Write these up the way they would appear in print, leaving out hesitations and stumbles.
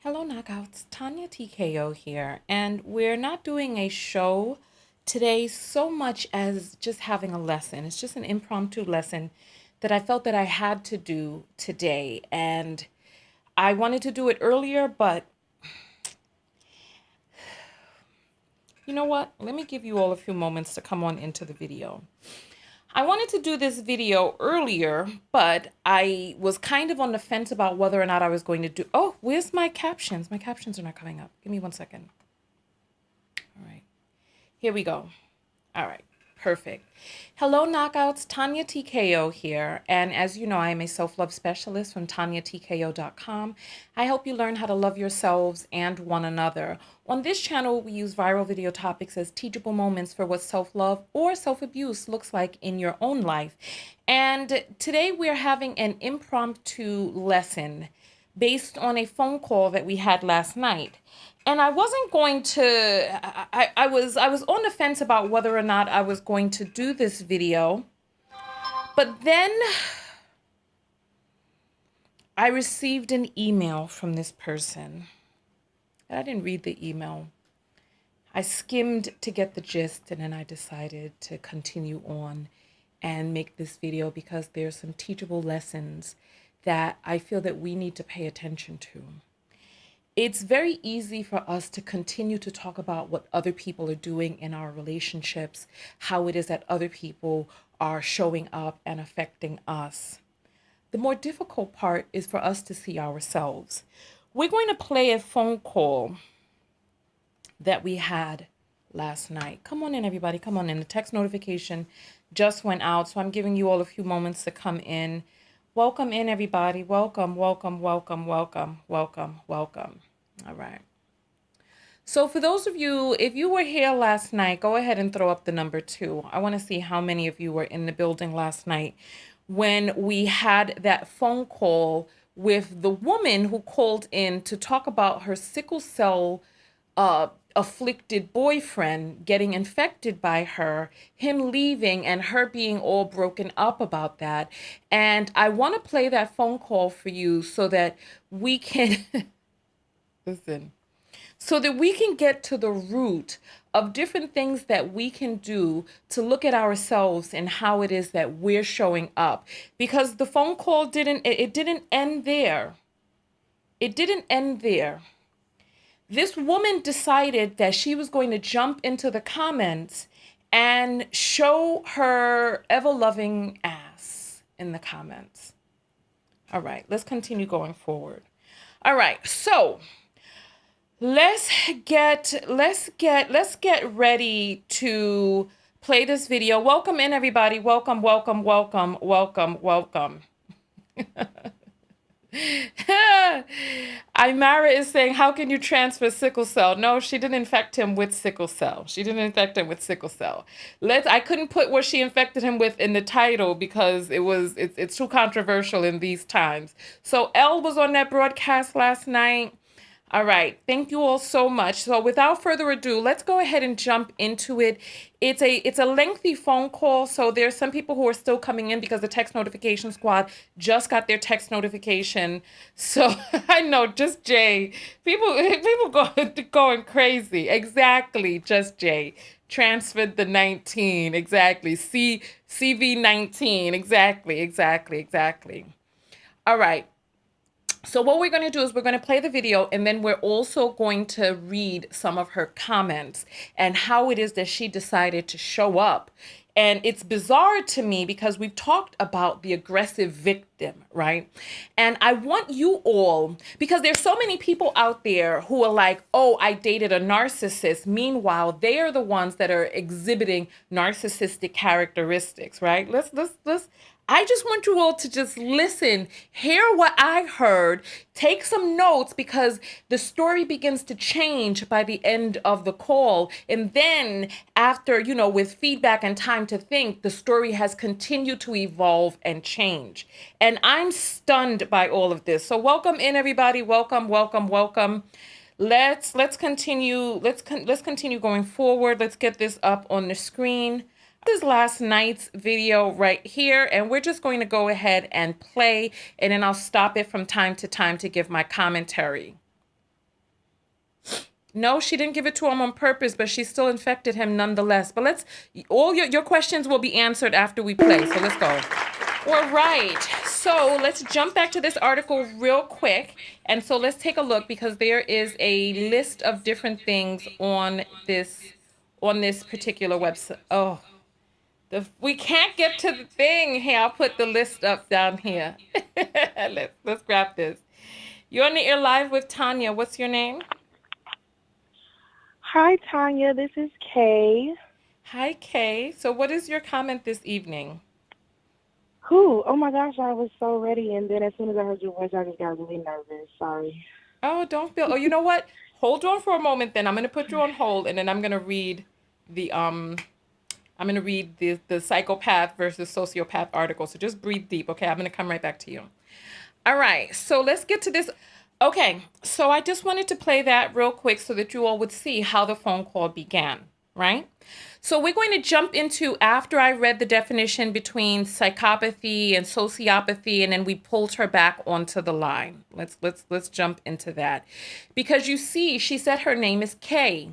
Hello, Knockouts. Tanya TKO here, and we're not doing a show today so much as just having a lesson. It's just an impromptu lesson that I felt that I had to do today, and I wanted to do it earlier, but you know what? Let me give you all a few moments to come on into the video. I wanted to do this video earlier, but I was kind of on the fence about whether or not I was going to do. Oh, where's my captions? My captions are not coming up. Give me 1 second. All right. Here we go. All right. Perfect. Hello, Knockouts. Tanya TKO here. And as you know, I am a self-love specialist from TanyaTKO.com. I help you learn how to love yourselves and one another. On this channel, we use viral video topics as teachable moments for what self-love or self-abuse looks like in your own life. And today we're having an impromptu lesson based on a phone call that we had last night. And I wasn't going to, I was on the fence about whether or not I was going to do this video. But then I received an email from this person. I didn't read the email. I skimmed to get the gist, and then I decided to continue on and make this video because there's some teachable lessons that I feel that we need to pay attention to. It's very easy for us to continue to talk about what other people are doing in our relationships, how it is that other people are showing up and affecting us. The more difficult part is for us to see ourselves. We're going to play a phone call that we had last night. Come on in, everybody. Come on in. The text notification just went out, so I'm giving you all a few moments to come in. Welcome in, everybody. Welcome, welcome, welcome, welcome, welcome, welcome. All right. So for those of you, if you were here last night, go ahead and throw up the number 2. I want to see how many of you were in the building last night when we had that phone call with the woman who called in to talk about her sickle cell afflicted boyfriend getting infected by her, him leaving, and her being all broken up about that. And I want to play that phone call for you so that we can listen, so that we can get to the root of different things that we can do to look at ourselves and how it is that we're showing up. Because the phone call didn't end there. It didn't end there. This woman decided that she was going to jump into the comments and show her ever-loving ass in the comments. All right, let's continue going forward. All right, so let's get ready to play this video. Welcome in, everybody. Welcome, welcome, welcome, welcome, welcome. Imara is saying, how can you transfer sickle cell? No, she didn't infect him with sickle cell. She didn't infect him with sickle cell. I couldn't put what she infected him with in the title because it's too controversial in these times. So Elle was on that broadcast last night. All right. Thank you all so much. So without further ado, let's go ahead and jump into it. It's a lengthy phone call. So there's some people who are still coming in because the text notification squad just got their text notification. So I know, just Jay. People going crazy. Exactly. Just Jay. Transferred the 19. Exactly. CV19. Exactly. All right. So what we're going to do is we're going to play the video, and then we're also going to read some of her comments and how it is that she decided to show up. And it's bizarre to me because we've talked about the aggressive victim, right? And I want you all, because there's so many people out there who are like, oh, I dated a narcissist. Meanwhile, they are the ones that are exhibiting narcissistic characteristics, right? I just want you all to just listen, hear what I heard, take some notes, because the story begins to change by the end of the call. And then after, with feedback and time to think, the story has continued to evolve and change. And I'm stunned by all of this. So welcome in, everybody. Welcome, welcome, welcome. Let's continue. Let's continue going forward. Let's get this up on the screen. This is last night's video right here, and we're just going to go ahead and play, and then I'll stop it from time to time to give my commentary. No, she didn't give it to him on purpose, but she still infected him nonetheless. But all your questions will be answered after we play. So let's go. All right. So let's jump back to this article real quick. And so let's take a look because there is a list of different things on this particular website. Oh, we can't get to the thing. Here, I'll put the list up down here. Let's grab this. You're on the air live with Tanya. What's your name? Hi, Tanya. This is Kay. Hi, Kay. So what is your comment this evening? Who? Oh my gosh, I was so ready, and then as soon as I heard your voice, I just got really nervous. Sorry. Oh, don't feel. Oh, you know what? Hold on for a moment. Then I'm gonna put you on hold, and then I'm gonna read the the psychopath versus sociopath article. So just breathe deep, okay? I'm gonna come right back to you. All right. So let's get to this. Okay. So I just wanted to play that real quick so that you all would see how the phone call began, right? So we're going to jump into after I read the definition between psychopathy and sociopathy, and then we pulled her back onto the line. Let's jump into that. Because you see, she said her name is Kay.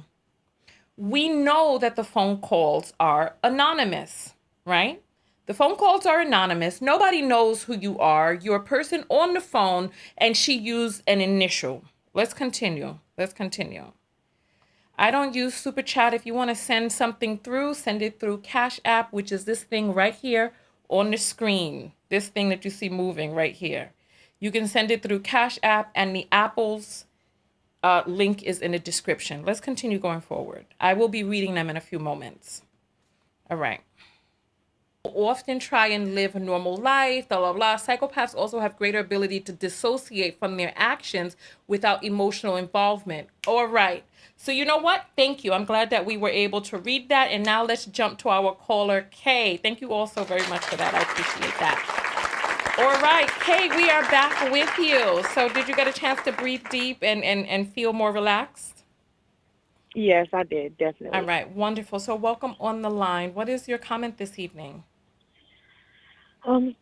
We know that the phone calls are anonymous, right? The phone calls are anonymous. Nobody knows who you are. You're a person on the phone, and she used an initial. Let's continue. I don't use Super Chat. If you want to send something through, send it through Cash App, which is this thing right here on the screen. This thing that you see moving right here. You can send it through Cash App, and the Apple's link is in the description. Let's continue going forward. I will be reading them in a few moments. All right. Often try and live a normal life, blah, blah, blah. Psychopaths also have greater ability to dissociate from their actions without emotional involvement. All right. So you know what? Thank you. I'm glad that we were able to read that. And now let's jump to our caller, Kay. Thank you all so very much for that. I appreciate that. All right, Kay, we are back with you. So did you get a chance to breathe deep and feel more relaxed? Yes, I did, All definitely. right, wonderful. So welcome on the line. What is your comment this evening?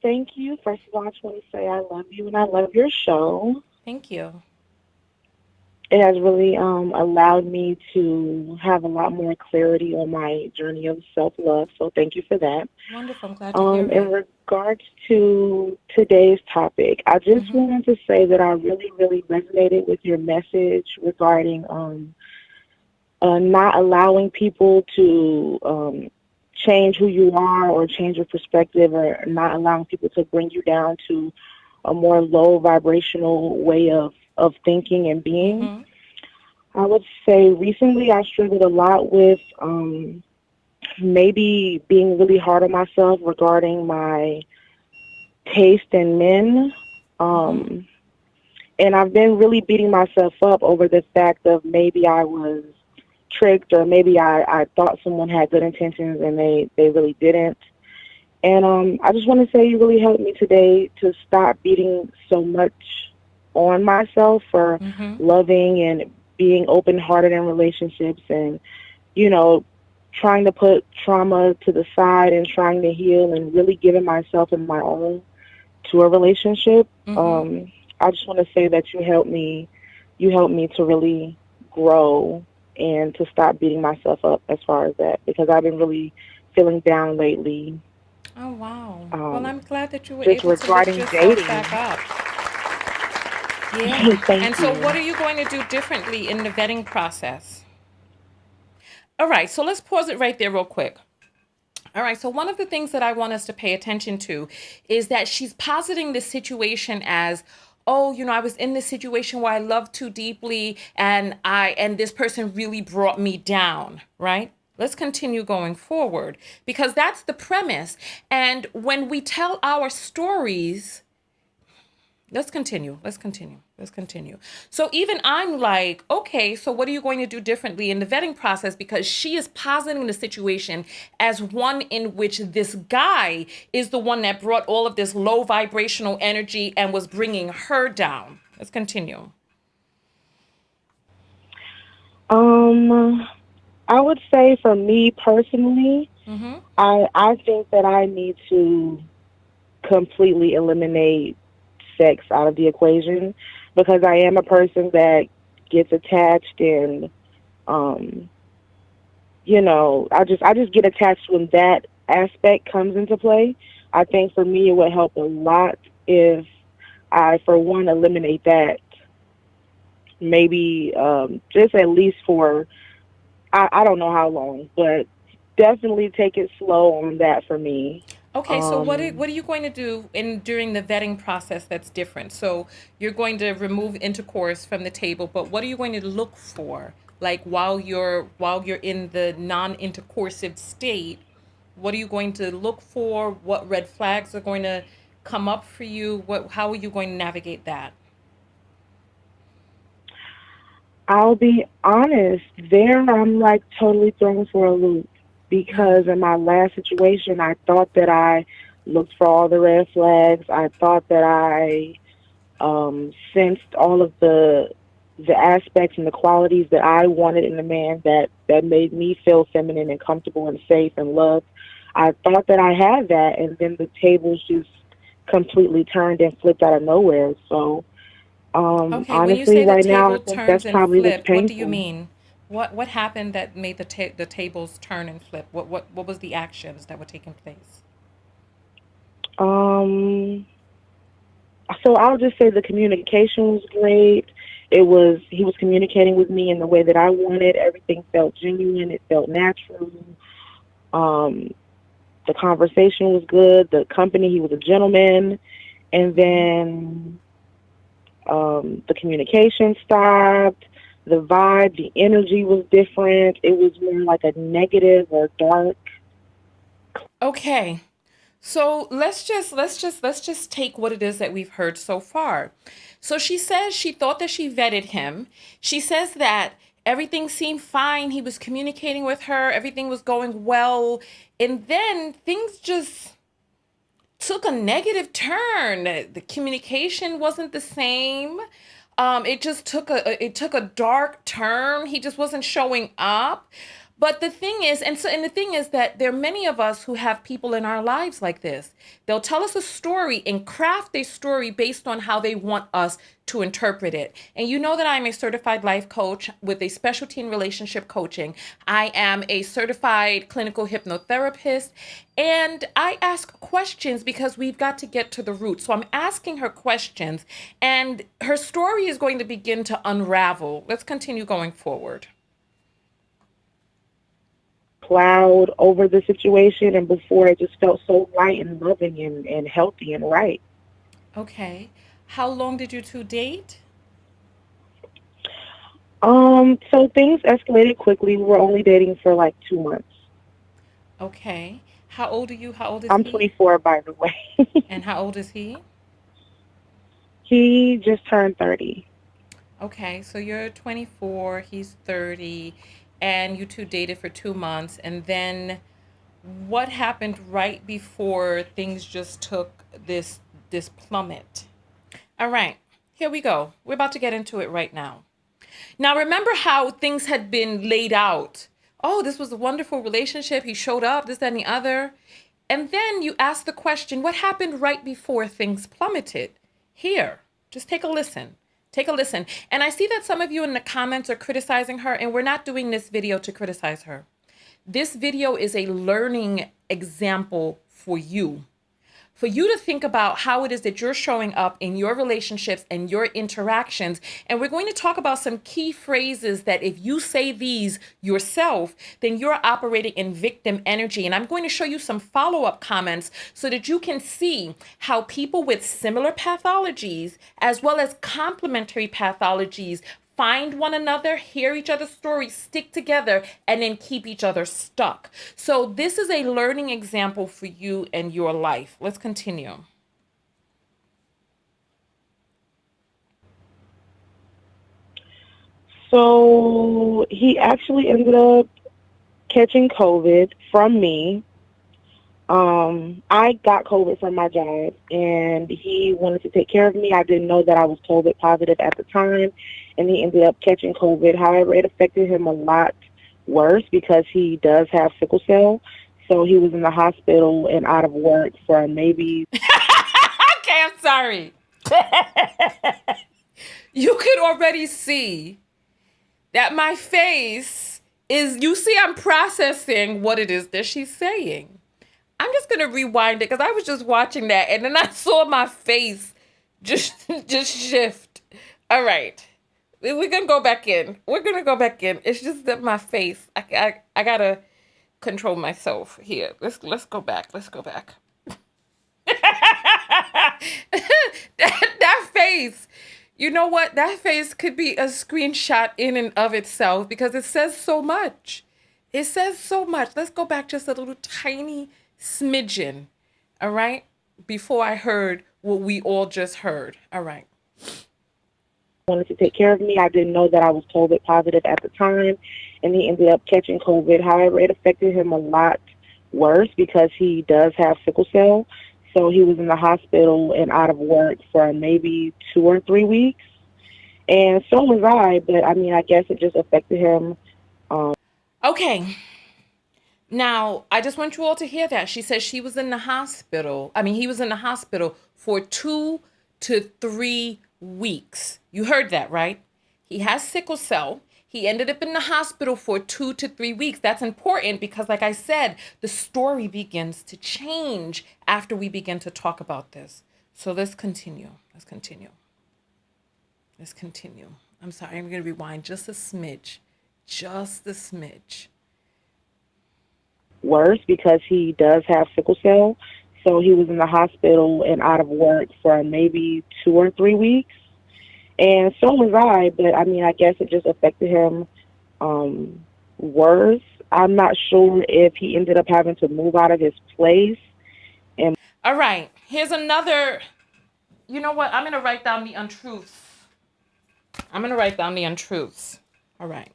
Thank you. First of all, I just want to say I love you and I love your show. Thank you. It has really allowed me to have a lot more clarity on my journey of self-love, so thank you for that. Wonderful. I'm glad to hear In it. regards to today's topic, I just Mm-hmm. wanted to say that I really, really resonated with your message regarding not allowing people to change who you are or change your perspective, or not allowing people to bring you down to a more low vibrational way of thinking and being. Mm-hmm. I would say recently I struggled a lot with maybe being really hard on myself regarding my taste in men. Mm-hmm. Um, and I've been really beating myself up over the fact of maybe I was tricked, or maybe I thought someone had good intentions and they really didn't. And I just want to say you really helped me today to stop beating so much on myself for Mm-hmm. loving and being open-hearted in relationships, and, you know, trying to put trauma to the side and trying to heal and really giving myself and my own to a relationship. Mm-hmm. I just want to say that you helped me to really grow and to stop beating myself up as far as that, because I've been really feeling down lately. Oh, wow. Well, Um, I'm glad that you were just able to lift regarding yourself back dating. up. Yeah. Thank And so what you. are you going to do differently in the vetting process? All right. So let's pause it right there real quick. All right. So one of the things that I want us to pay attention to is that she's positing this situation as, oh, I was in this situation where I loved too deeply and this person really brought me down, right? Let's continue going forward because that's the premise. And when we tell our stories, let's continue. So even I'm like, okay, so what are you going to do differently in the vetting process? Because she is positing the situation as one in which this guy is the one that brought all of this low vibrational energy and was bringing her down. Let's continue. Um, I would say for me personally, Mm-hmm. I think that I need to completely eliminate sex out of the equation, because I am a person that gets attached and Um, I just get attached when that aspect comes into play. I think for me it would help a lot if I, for one, eliminate that. Maybe just at least for I don't know how long, but definitely take it slow on that for me. Okay, so what are you going to do in during the vetting process that's different? So you're going to remove intercourse from the table, but what are you going to look for? Like while you're in the non-intercoursive state, what are you going to look for? What red flags are going to come up for you? What how are you going to navigate that? I'll be honest, there I'm like totally thrown for a loop because in my last situation, I thought that I looked for all the red flags. I thought that I sensed all of the aspects and the qualities that I wanted in a man that made me feel feminine and comfortable and safe and loved. I thought that I had that, and then the tables just completely turned and flipped out of nowhere. So Okay, when you honestly, say the right now, I table think that's turns and probably what's flipped, what do you painful. mean? What happened that made the tables turn and flip? What was the actions that were taking place? Um, so I'll just say the communication was great. He was communicating with me in the way that I wanted. Everything felt genuine. It felt natural. Um, the conversation was good. The company, he was a gentleman. And then the communication stopped. The vibe, the energy was different. It was more like a negative or dark. Okay. So let's just take what it is that we've heard so far. So she says she thought that she vetted him. She says that everything seemed fine. He was communicating with her. Everything was going well. And then things just took a negative turn. The communication wasn't the same. It took a dark turn. He just wasn't showing up. But the thing is, and the thing is that there are many of us who have people in our lives like this. They'll tell us a story and craft a story based on how they want us to interpret it. And you know that I'm a certified life coach with a specialty in relationship coaching. I am a certified clinical hypnotherapist, and I ask questions because we've got to get to the root. So I'm asking her questions, and her story is going to begin to unravel. Let's continue going forward. Cloud over the situation, and before it just felt so light and loving and healthy and right. Okay. How long did you two date? So things escalated quickly. We were only dating for like 2 months. Okay. How old are you? How old is I'm he? 24, by the way. And how old is he? He just turned 30. Okay, so you're 24, he's 30, and you two dated for 2 months. And then what happened right before things just took this plummet? All right, here we go. We're about to get into it right now. Now, remember how things had been laid out. Oh, this was a wonderful relationship. He showed up, this, that, and the other. And then you ask the question, what happened right before things plummeted? Here, just take a listen. Take a listen. And I see that some of you in the comments are criticizing her, and we're not doing this video to criticize her. This video is a learning example for you to think about how it is that you're showing up in your relationships and your interactions. And we're going to talk about some key phrases that if you say these yourself, then you're operating in victim energy. And I'm going to show you some follow-up comments so that you can see how people with similar pathologies as well as complementary pathologies find one another, hear each other's stories, stick together, and then keep each other stuck. So this is a learning example for you and your life. Let's continue. So he actually ended up catching COVID from me. I got COVID from my job, and he wanted to take care of me. I didn't know that I was COVID positive at the time, and he ended up catching COVID. However, it affected him a lot worse because he does have sickle cell. So he was in the hospital and out of work for maybe. Okay, I'm sorry. You could already see that my face is, you see, I'm processing what it is that she's saying. I'm just going to rewind it because I was just watching that and then I saw my face just shift. All right. We're going to go back in. We're going to go back in. It's just that my face, I got to control myself here. Let's go back. Let's go back. that face. You know what? That face could be a screenshot in and of itself because it says so much. It says so much. Let's go back just a little tiny smidgen. All right? Before I heard what we all just heard. All right. Wanted to take care of me. I didn't know that I was COVID positive at the time, and he ended up catching COVID. However, it affected him a lot worse because he does have sickle cell. So he was in the hospital and out of work for maybe 2 or 3 weeks. And so was I, but I mean, I guess it just affected him. Okay. Now, I just want you all to hear that. She says she was in the hospital. I mean, he was in the hospital for 2 to 3 weeks. You heard that, right? He has sickle cell. He ended up in the hospital for 2 to 3 weeks. That's important because, like I said, the story begins to change after we begin to talk about this. So let's continue. Let's continue. Let's continue. I'm sorry. I'm going to rewind just a smidge. Just a smidge. Worse because he does have sickle cell. So he was in the hospital and out of work for maybe 2 or 3 weeks. And so was I, but I mean, I guess it just affected him worse. I'm not sure if he ended up having to move out of his place. And all right, here's another. You know what? I'm going to write down the untruths. I'm going to write down the untruths. All right.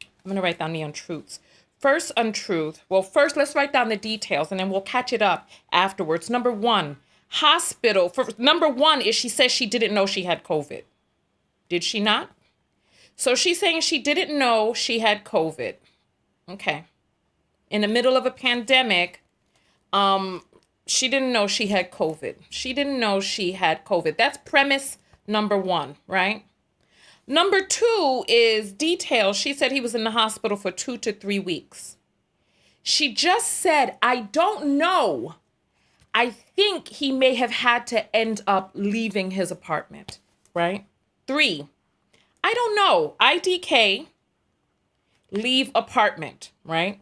I'm going to write down the untruths. First untruth. Well, first, let's write down the details and then we'll catch it up afterwards. Number one, hospital. Number one is she says she didn't know she had COVID. Did she not? So she's saying she didn't know she had COVID. Okay. In the middle of a pandemic, she didn't know she had COVID. She didn't know she had COVID. That's premise number one, right? Number two is details. She said he was in the hospital for 2 to 3 weeks. She just said, I don't know. I think he may have had to end up leaving his apartment, right? 3, I don't know. IDK, leave apartment, right?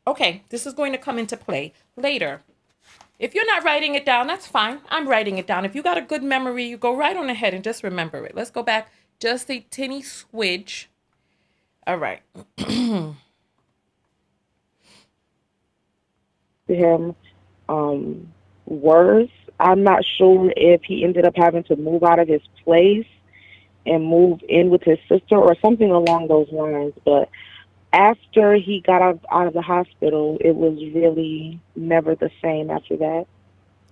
Okay, this is going to come into play later. If you're not writing it down, that's fine. I'm writing it down. If you got a good memory, you go right on ahead and just remember it. Let's go back just a tinny swidge. All right. to him worse. I'm not sure if he ended up having to move out of his place and move in with his sister or something along those lines. But after he got out of the hospital, it was really never the same after that.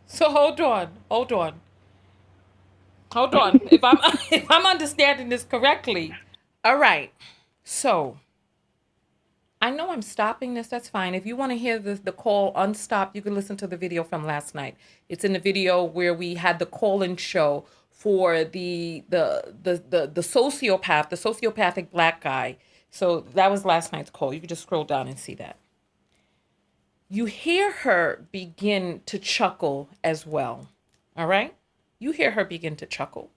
So hold on. If I'm understanding this correctly. All right. So I know I'm stopping this. That's fine. If you want to hear the call unstopped, you can listen to the video from last night. It's in the video where we had the call-in show for the sociopath, the sociopathic black guy. So that was last night's call. You can just scroll down and see that. You hear her begin to chuckle as well. All right? You hear her begin to chuckle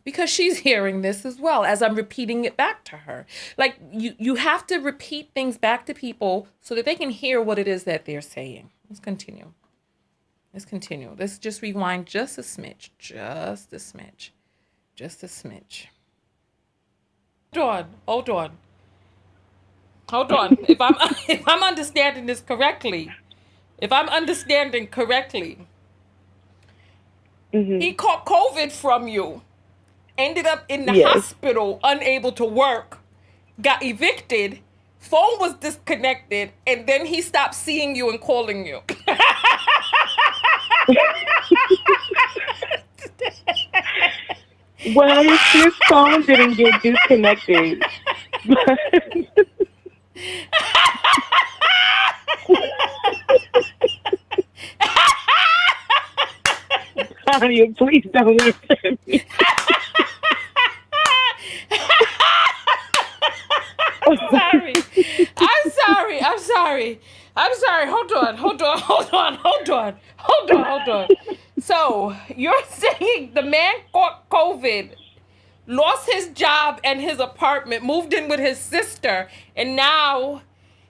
because she's hearing this as well as I'm repeating it back to her. Like you have to repeat things back to people so that they can hear what it is that they're saying. Let's continue. Let's just rewind just a smidge. Hold on. If I'm understanding this correctly, he caught COVID from you, ended up in the hospital, unable to work, got evicted, phone was disconnected, and then he stopped seeing you and calling you. Well, his phone didn't get disconnected. Tanya, please don't listen to me. sorry. I'm sorry. I'm sorry. I'm sorry. Hold on. Hold on. Hold on. Hold on. Hold on. Hold on. So you're saying the man caught COVID, lost his job and his apartment, moved in with his sister, and now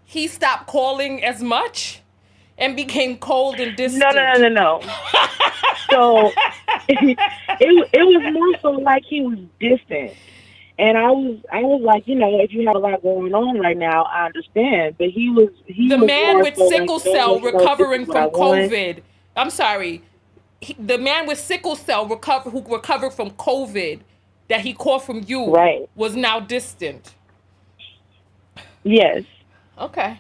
he stopped calling as much and became cold and No, no, distant. no, no, no. So it was more so like he was distant. And I was like, if you have a lot going on right now, I understand. But he The was man more with so like, sickle no, cell this is recovering what I from want. COVID. I'm sorry. The man with sickle cell who recovered from COVID that he caught from you Right. was now distant. Yes. Okay.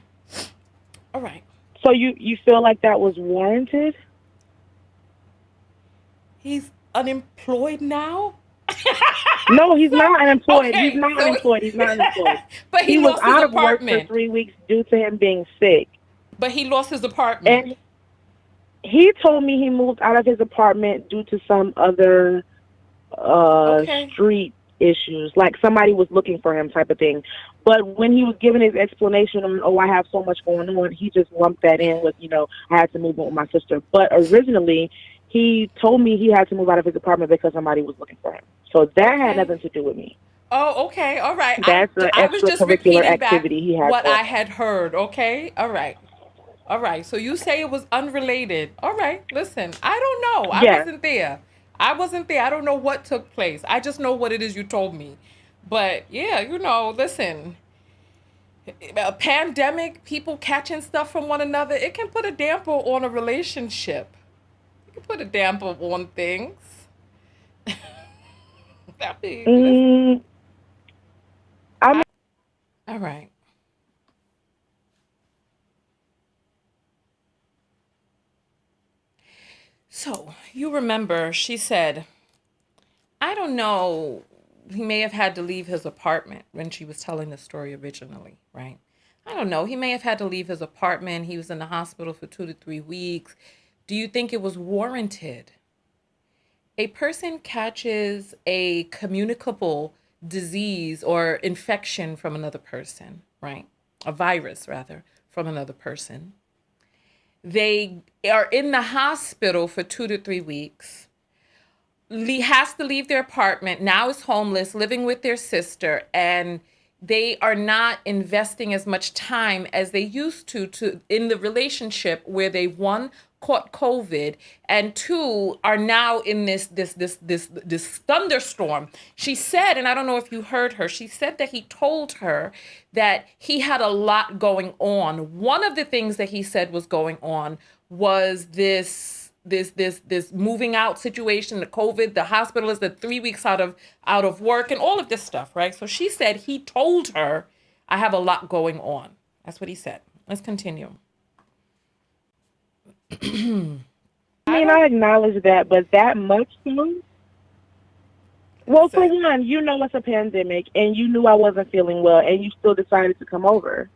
All right. So you feel like that was warranted? He's unemployed now? No, he's So, not unemployed. He's okay. not So, unemployed. He's not unemployed. but he He was lost his out of work for apartment. 3 weeks due to him being sick. But he lost his apartment. And he told me he moved out of his apartment due to some other Okay. street issues, like somebody was looking for him type of thing. But when he was giving his explanation on, I have so much going on, he just lumped that in with, I had to move in with my sister. But originally, he told me he had to move out of his apartment because somebody was looking for him. So that had Okay. nothing to do with me. Oh, okay. All right. That's an I was just extracurricular repeating back activity he had what going I on. had heard. Okay. All right. All right. So you say it was unrelated. All right. Listen, I don't know. I Yeah. wasn't there. I wasn't there. I don't know what took place. I just know what it is you told me. But yeah, listen, a pandemic, people catching stuff from one another, it can put a damper on a relationship. It can put a damper on things. I mean, listen. Mm, I'm All right. So you remember she said, I don't know, he may have had to leave his apartment when she was telling the story originally, right? I don't know. He may have had to leave his apartment. He was in the hospital for 2 to 3 weeks. Do you think it was warranted? A person catches a communicable disease or infection from another person, right? A virus, rather, from another person. They are in the hospital for 2 to 3 weeks. Has to leave their apartment, now is homeless, living with their sister, and they are not investing as much time as they used to in the relationship where they, one, caught COVID, and two, are now in this thunderstorm. She said, and I don't know if you heard her, she said that he told her that he had a lot going on. One of the things that he said was going on was this moving out situation, the COVID, the hospital is the 3 weeks out of work, and all of this stuff, right? So she said he told her, I have a lot going on. That's what he said. Let's continue. I I don't acknowledge that, but that much too. Well, for listen. one, it's a pandemic, and you knew I wasn't feeling well, and you still decided to come over.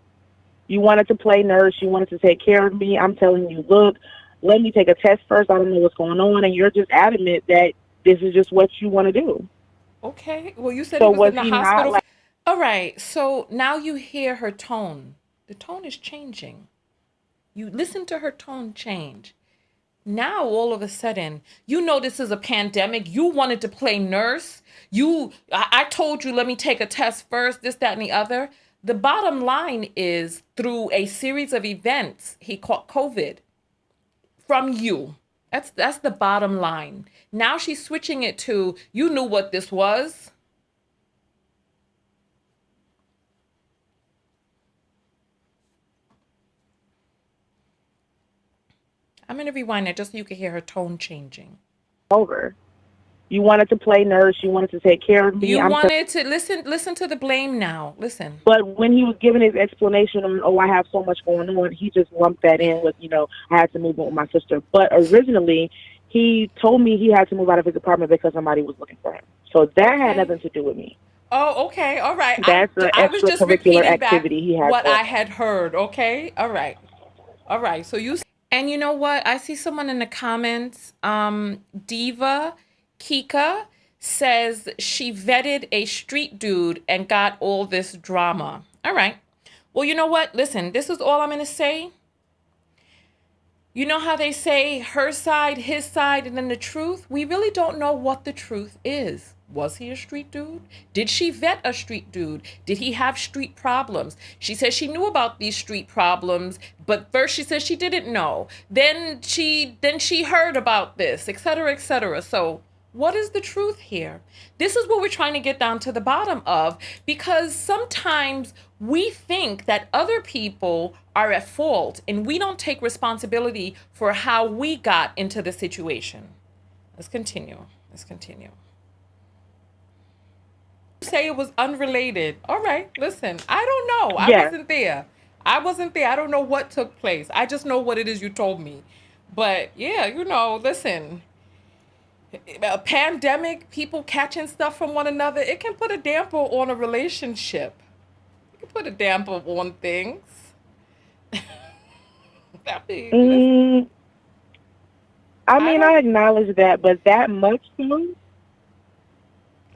You wanted to play nurse. You wanted to take care of me. I'm telling you, look, let me take a test first. I don't know what's going on. And you're just adamant that this is just what you want to do. Okay. Well, you said he So was was in the he not hospital. like, All right. So now you hear her tone. The tone is changing. You listen to her tone change. Now all of a sudden, this is a pandemic. You wanted to play nurse. I told you, let me take a test first, this, that, and the other. The bottom line is, through a series of events, he caught COVID from you. That's the bottom line. Now she's switching it to, you knew what this was. I'm going to rewind it just so you can hear her tone changing. over? You wanted to play nurse. You wanted to take care of me. You wanted to listen to the blame now. Listen. But when he was giving his explanation on, I have so much going on, he just lumped that in with, I had to move in with my sister. But originally, he told me he had to move out of his apartment because somebody was looking for him. So that had Okay. nothing to do with me. Oh, okay. All right. That's an I was just extracurricular repeating back activity he had what going I on. had heard. Okay. All right. All right. So and you know what? I see someone in the comments, Diva Kika says she vetted a street dude and got all this drama. All right. Well, you know what? Listen, this is all I'm going to say. You know how they say her side, his side, and then the truth? We really don't know what the truth is. Was he a street dude? Did she vet a street dude? Did he have street problems? She says she knew about these street problems, but first she says she didn't know. Then she heard about this, etc., etc. So what is the truth here? This is what we're trying to get down to the bottom of, because sometimes we think that other people are at fault and we don't take responsibility for how we got into the situation. Let's continue. Say it was unrelated. All right, listen, I don't know. I Yes. wasn't there. I don't know what took place. I just know what it is you told me. But yeah, listen, a pandemic, people catching stuff from one another, it can put a damper on a relationship. It can put a damper on things. Listen, Mm, I I mean, don't I acknowledge that, but that much so?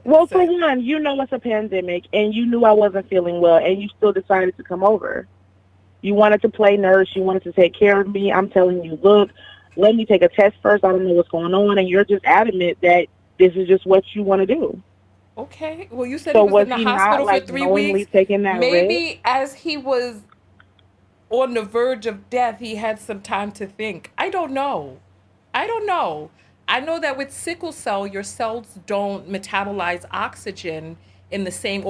Well, for listen. one, you know it's a pandemic, and you knew I wasn't feeling well, and you still decided to come over. You wanted to play nurse. You wanted to take care of me. I'm telling you, look, let me take a test first. I don't know what's going on, and you're just adamant that this is just what you want to do. Okay. Well, you said he So was was in the he not hospital for like 3 weeks. knowingly taking that risk? Maybe as he was on the verge of death, he had some time to think. I don't know. I don't know. I know that with sickle cell, your cells don't metabolize oxygen in the same,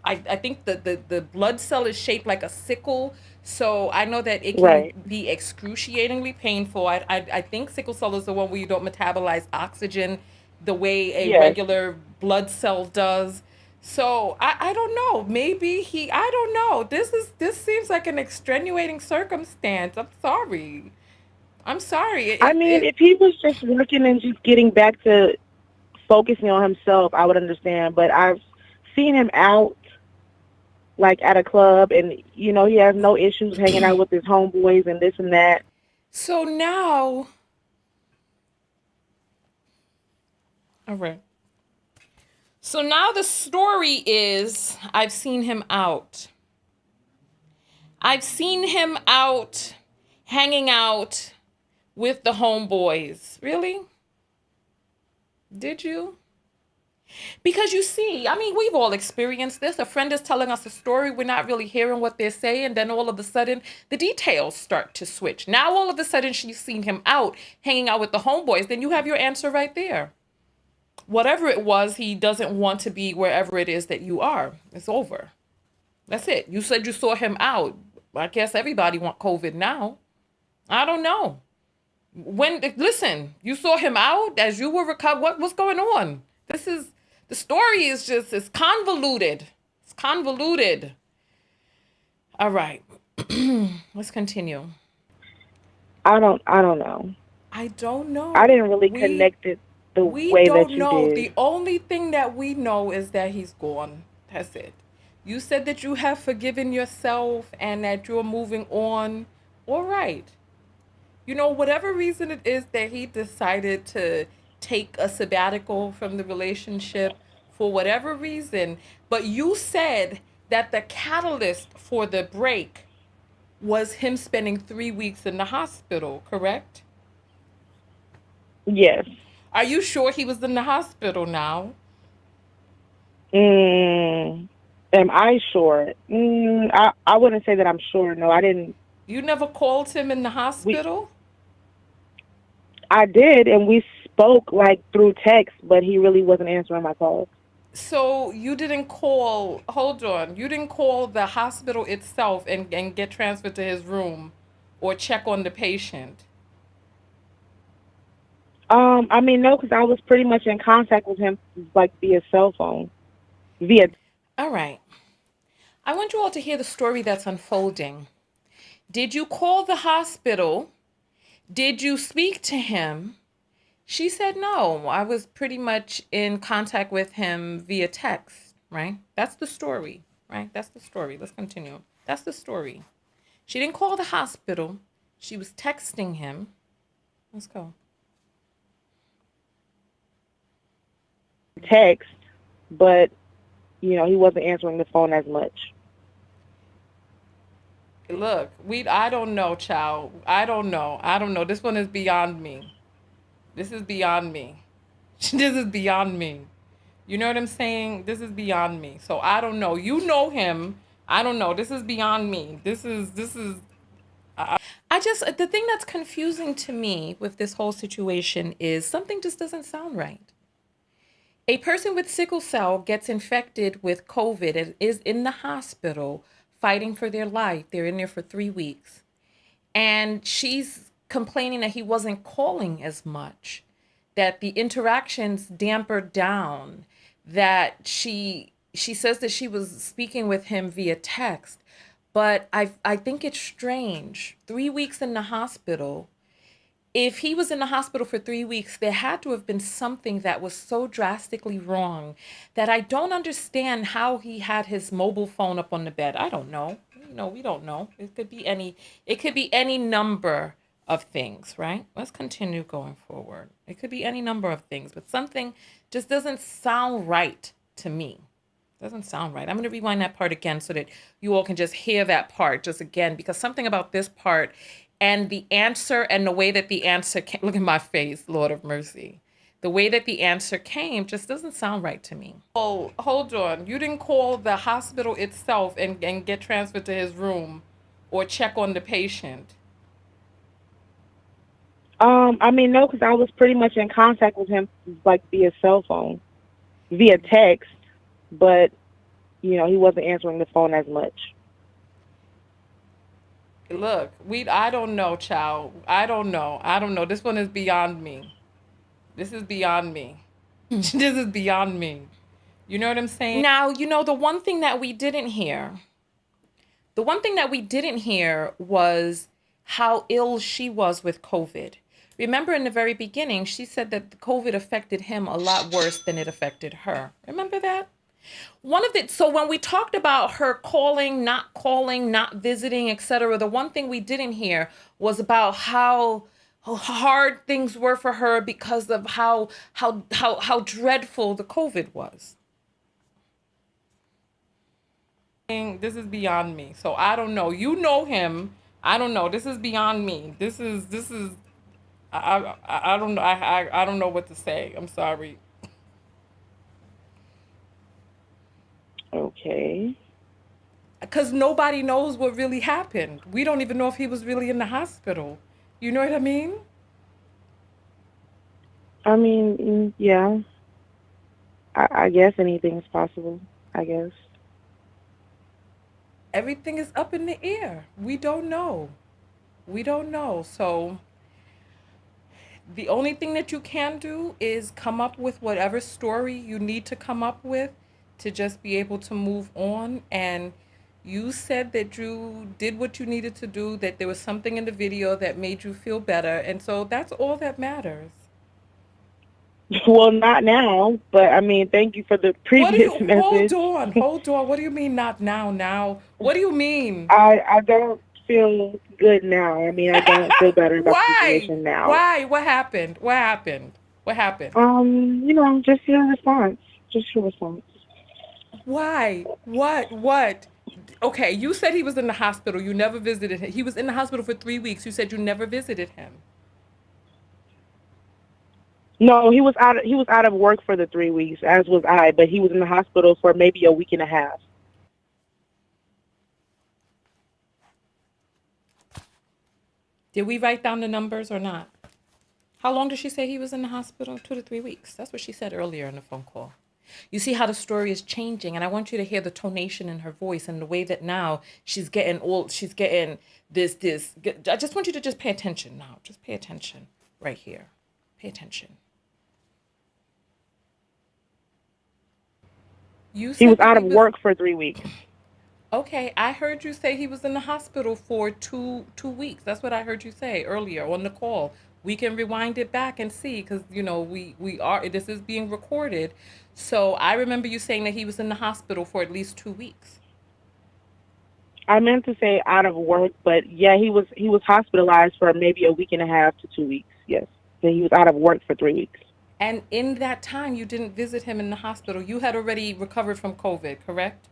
I think the blood cell is shaped like a sickle. So I know that it can Right. be excruciatingly painful. I think sickle cell is the one where you don't metabolize oxygen the way a Yes. regular blood cell does. So I don't know. Maybe I don't know. This seems like an extenuating circumstance. I'm sorry. I'm sorry. I mean, if he was just working and just getting back to focusing on himself, I would understand. But I've seen him out, like at a club, and he has no issues hanging out with his homeboys and this and that. So now, all right. So now the story is I've seen him out. I've seen him out hanging out with the homeboys. Really? Did you? Because you see, I mean, we've all experienced this. A friend is telling us a story, we're not really hearing what they're saying, then all of a sudden the details start to switch. Now all of a sudden she's seen him out hanging out with the homeboys, then you have your answer right there. Whatever it was, he doesn't want to be wherever it is that you are. It's over. That's it. You said you saw him out. I guess everybody want COVID now. I don't know. Listen, you saw him out as you were recovered. What's going on? The story is just, it's convoluted. It's convoluted. All right. Let's continue. I don't know. I don't I know. didn't really connect it the We way that don't you know. did. The only thing that we know is that he's gone. That's it. You said that you have forgiven yourself and that you're moving on. All right. Whatever reason it is that he decided to take a sabbatical from the relationship, for whatever reason, but you said that the catalyst for the break was him spending 3 weeks in the hospital, correct? Yes. Are you sure he was in the hospital now? Mm, am I sure? I wouldn't say that I'm sure. No, I didn't. You never called him in the We hospital? I did, and we spoke like through text, but he really wasn't answering my calls. So you didn't call, hold on, you didn't call the hospital itself and get transferred to his room or check on the patient? I mean, no, because I was pretty much in contact with him like via cell phone, via. All right. I want you all to hear the story that's unfolding. Did you call the hospital? Did you speak to him? She said no. I was pretty much in contact with him via text, right? That's the story, right? That's the story. Let's continue. That's the story. She didn't call the hospital. She was texting him. Let's go. text, but he wasn't answering the phone as much. Look, I don't know, child. I don't know. I don't know. This one is beyond me. This is beyond me. This is beyond me. You know what I'm saying? This is beyond me. So I don't know. You know him. I don't know. This is beyond me. This is I just the thing that's confusing to me with this whole situation is something just doesn't sound right. A person with sickle cell gets infected with COVID and is in the hospital fighting for their life. They're in there for 3 weeks. And she's complaining that he wasn't calling as much, that the interactions dampered down, that she says that she was speaking with him via text. But I think it's strange. 3 weeks in the hospital. If he was in the hospital for 3 weeks, there had to have been something that was so drastically wrong that I don't understand how he had his mobile phone up on the bed. I don't know. We don't know. It could be any number of things, right? Let's continue going forward. It could be any number of things, but something just doesn't sound right to me. Doesn't sound right. I'm going to rewind that part again so that you all can just hear that part just again, because something about this part and the answer and the way that the answer came, look at my face, Lord of mercy. The way that the answer came just doesn't sound right to me. Oh, hold on. You didn't call the hospital itself and get transferred to his room or check on the patient. No, because I was pretty much in contact with him like via cell phone, via text, but he wasn't answering the phone as much. Look, I don't know, child. I don't know. I don't know. This one is beyond me. This is beyond me. This is beyond me. You know what I'm saying? Now, the one thing that we didn't hear was how ill she was with COVID. Remember in the very beginning, she said that the COVID affected him a lot worse than it affected her. Remember that? So when we talked about her calling, not visiting, etc., the one thing we didn't hear was about how hard things were for her because of how dreadful the COVID was. This is beyond me. So I don't know. You know him. I don't know. This is beyond me. This is I don't know. I don't know what to say. I'm sorry. Okay. Because nobody knows what really happened. We don't even know if he was really in the hospital. You know what I mean? Yeah. I guess anything's possible. I guess. Everything is up in the air. We don't know. We don't know. So the only thing that you can do is come up with whatever story you need to come up with to just be able to move on. And you said that you did what you needed to do, that there was something in the video that made you feel better. And so that's all that matters. Well, not now, but thank you for the previous hold message. on, hold on. What do you mean not now? Now? What do you mean? I don't feel good now. I don't feel better about the Why? situation now. Why? What happened? What happened? What happened? Just your response. Just your response. Why? What? Okay, you said he was in the hospital. You never visited him. He was in the hospital for 3 weeks. You said you never visited him. No, he was out of work for the 3 weeks, as was I, but he was in the hospital for maybe a week and a half. Did we write down the numbers or not? How long did she say he was in the hospital? 2 to 3 weeks. That's what she said earlier in the phone call. You see how the story is changing, and I want you to hear the tonation in her voice and the way that now she's getting this. I just want you to just pay attention now. Just pay attention right here. Pay attention. He was out of work for 3 weeks. Okay, I heard you say he was in the hospital for two weeks. That's what I heard you say earlier on the call. We can rewind it back and see, because this is being recorded. So I remember you saying that he was in the hospital for at least 2 weeks. I meant to say out of work, but yeah, he was hospitalized for maybe a week and a half to 2 weeks. Yes, then he was out of work for 3 weeks. And in that time, you didn't visit him in the hospital. You had already recovered from COVID, correct?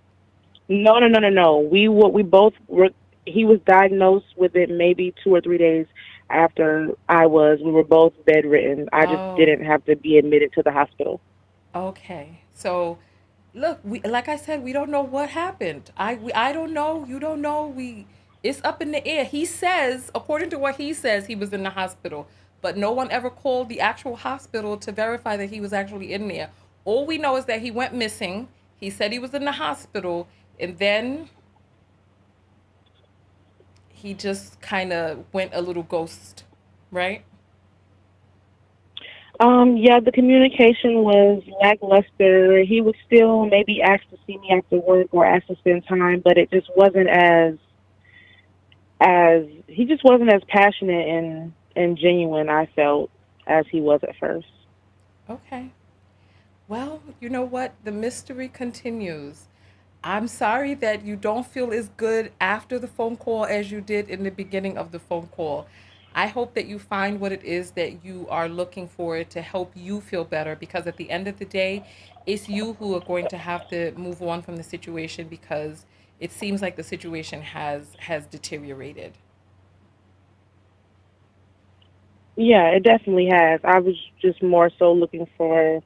No, no, no, no, no. We both were. He was diagnosed with it maybe 2 or 3 days after I was. We were both bedridden. I just Oh, didn't have to be admitted to the hospital. okay. So, look, we like I said, we don't know what happened. I don't know. You don't know. It's up in the air. He says, according to what he says, he was in the hospital, but no one ever called the actual hospital to verify that he was actually in there. All we know is that he went missing. He said he was in the hospital, and then he just kind of went a little ghost, right? Yeah, the communication was lackluster. He would still maybe ask to see me after work or ask to spend time, but it just wasn't as he just wasn't as passionate and genuine, I felt, as he was at first. Okay. Well, you know what? The mystery continues. I'm sorry that you don't feel as good after the phone call as you did in the beginning of the phone call. I hope that you find what it is that you are looking for to help you feel better, because at the end of the day, it's you who are going to have to move on from the situation, because it seems like the situation has deteriorated. Yeah, it definitely has. I was just more so looking for,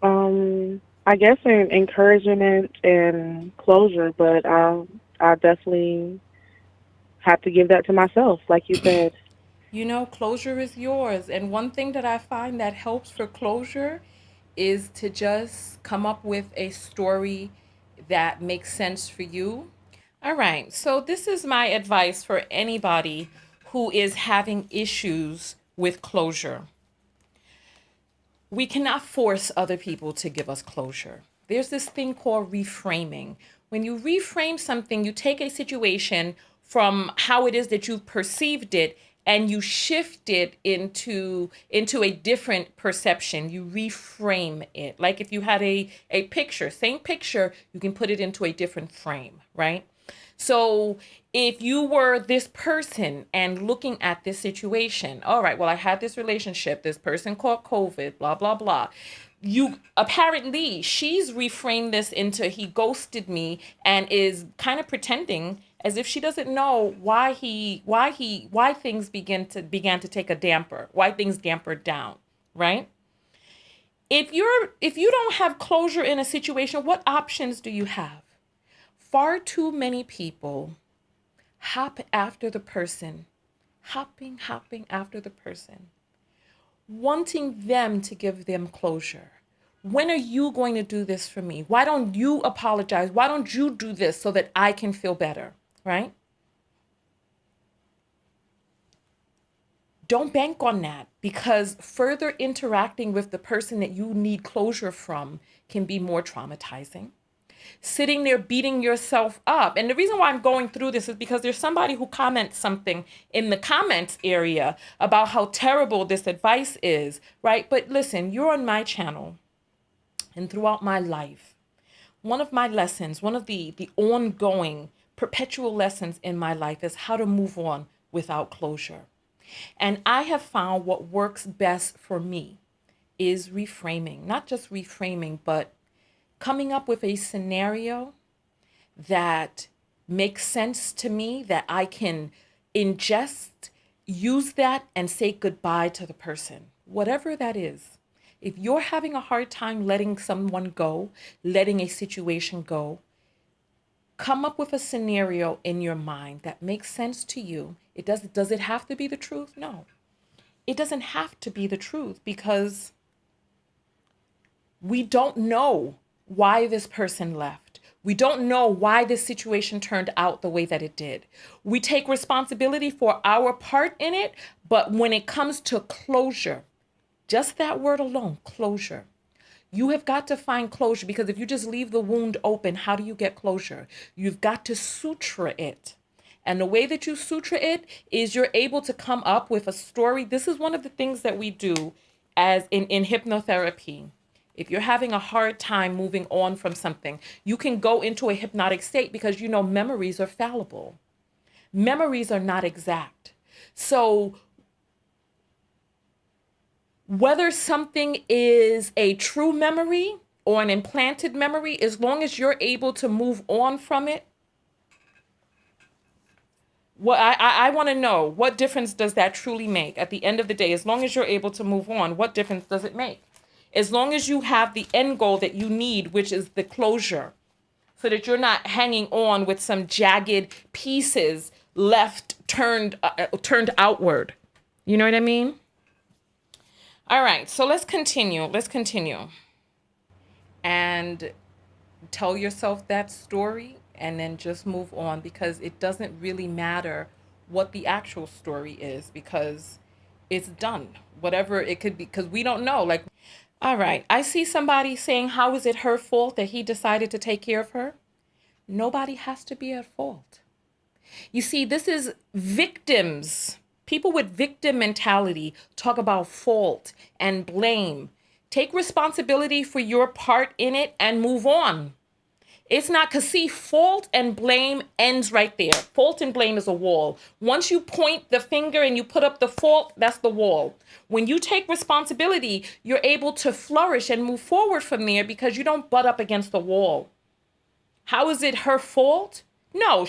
I guess, an encouragement and closure, but I definitely have to give that to myself, like you said. You know, closure is yours. And one thing that I find that helps for closure is to just come up with a story that makes sense for you. All right. So, this is my advice for anybody who is having issues with closure. We cannot force other people to give us closure. There's this thing called reframing. When you reframe something, you take a situation from how it is that you perceived it and you shift it into a different perception. You reframe it. Like if you had a picture, same picture, you can put it into a different frame, right? So if you were this person and looking at this situation, all right, well, I had this relationship, this person caught COVID, blah, blah, blah. You apparently, she's reframed this into he ghosted me and is kind of pretending as if she doesn't know why things began to take a damper, why things dampered down, right? If you don't have closure in a situation, what options do you have? Far too many people hop after the person, hopping after the person, wanting them to give them closure. When are you going to do this for me? Why don't you apologize? Why don't you do this so that I can feel better? Right? Don't bank on that, because further interacting with the person that you need closure from can be more traumatizing. Sitting there beating yourself up. And the reason why I'm going through this is because there's somebody who comments something in the comments area about how terrible this advice is, right? But listen, you're on my channel, and throughout my life, one of my lessons, one of the ongoing perpetual lessons in my life is how to move on without closure. And I have found what works best for me is reframing, not just reframing, but coming up with a scenario that makes sense to me, that I can ingest, use that, and say goodbye to the person, whatever that is. If you're having a hard time letting someone go, letting a situation go, come up with a scenario in your mind that makes sense to you. Does it have to be the truth? No. It doesn't have to be the truth, because we don't know why this person left. We don't know why this situation turned out the way that it did. We take responsibility for our part in it, but when it comes to closure, just that word alone, closure, you have got to find closure, because if you just leave the wound open, how do you get closure? You've got to suture it. And the way that you suture it is you're able to come up with a story. This is one of the things that we do as in hypnotherapy. If you're having a hard time moving on from something, you can go into a hypnotic state, because you know memories are fallible. Memories are not exact. So Whether something is a true memory or an implanted memory, as long as you're able to move on from it, I want to know, what difference does that truly make at the end of the day? As long as you're able to move on, what difference does it make? As long as you have the end goal that you need, which is the closure, so that you're not hanging on with some jagged pieces left turned outward. You know what I mean? All right, so let's continue. And tell yourself that story and then just move on, because it doesn't really matter what the actual story is, because it's done. Whatever it could be, because we don't know. Like, all right, I see somebody saying, how is it her fault that he decided to take care of her? Nobody has to be at fault. You see, this is victims. People with victim mentality talk about fault and blame. Take responsibility for your part in it and move on. It's not, because see, fault and blame ends right there. Fault and blame is a wall. Once you point the finger and you put up the fault, that's the wall. When you take responsibility, you're able to flourish and move forward from there, because you don't butt up against the wall. How is it her fault? No,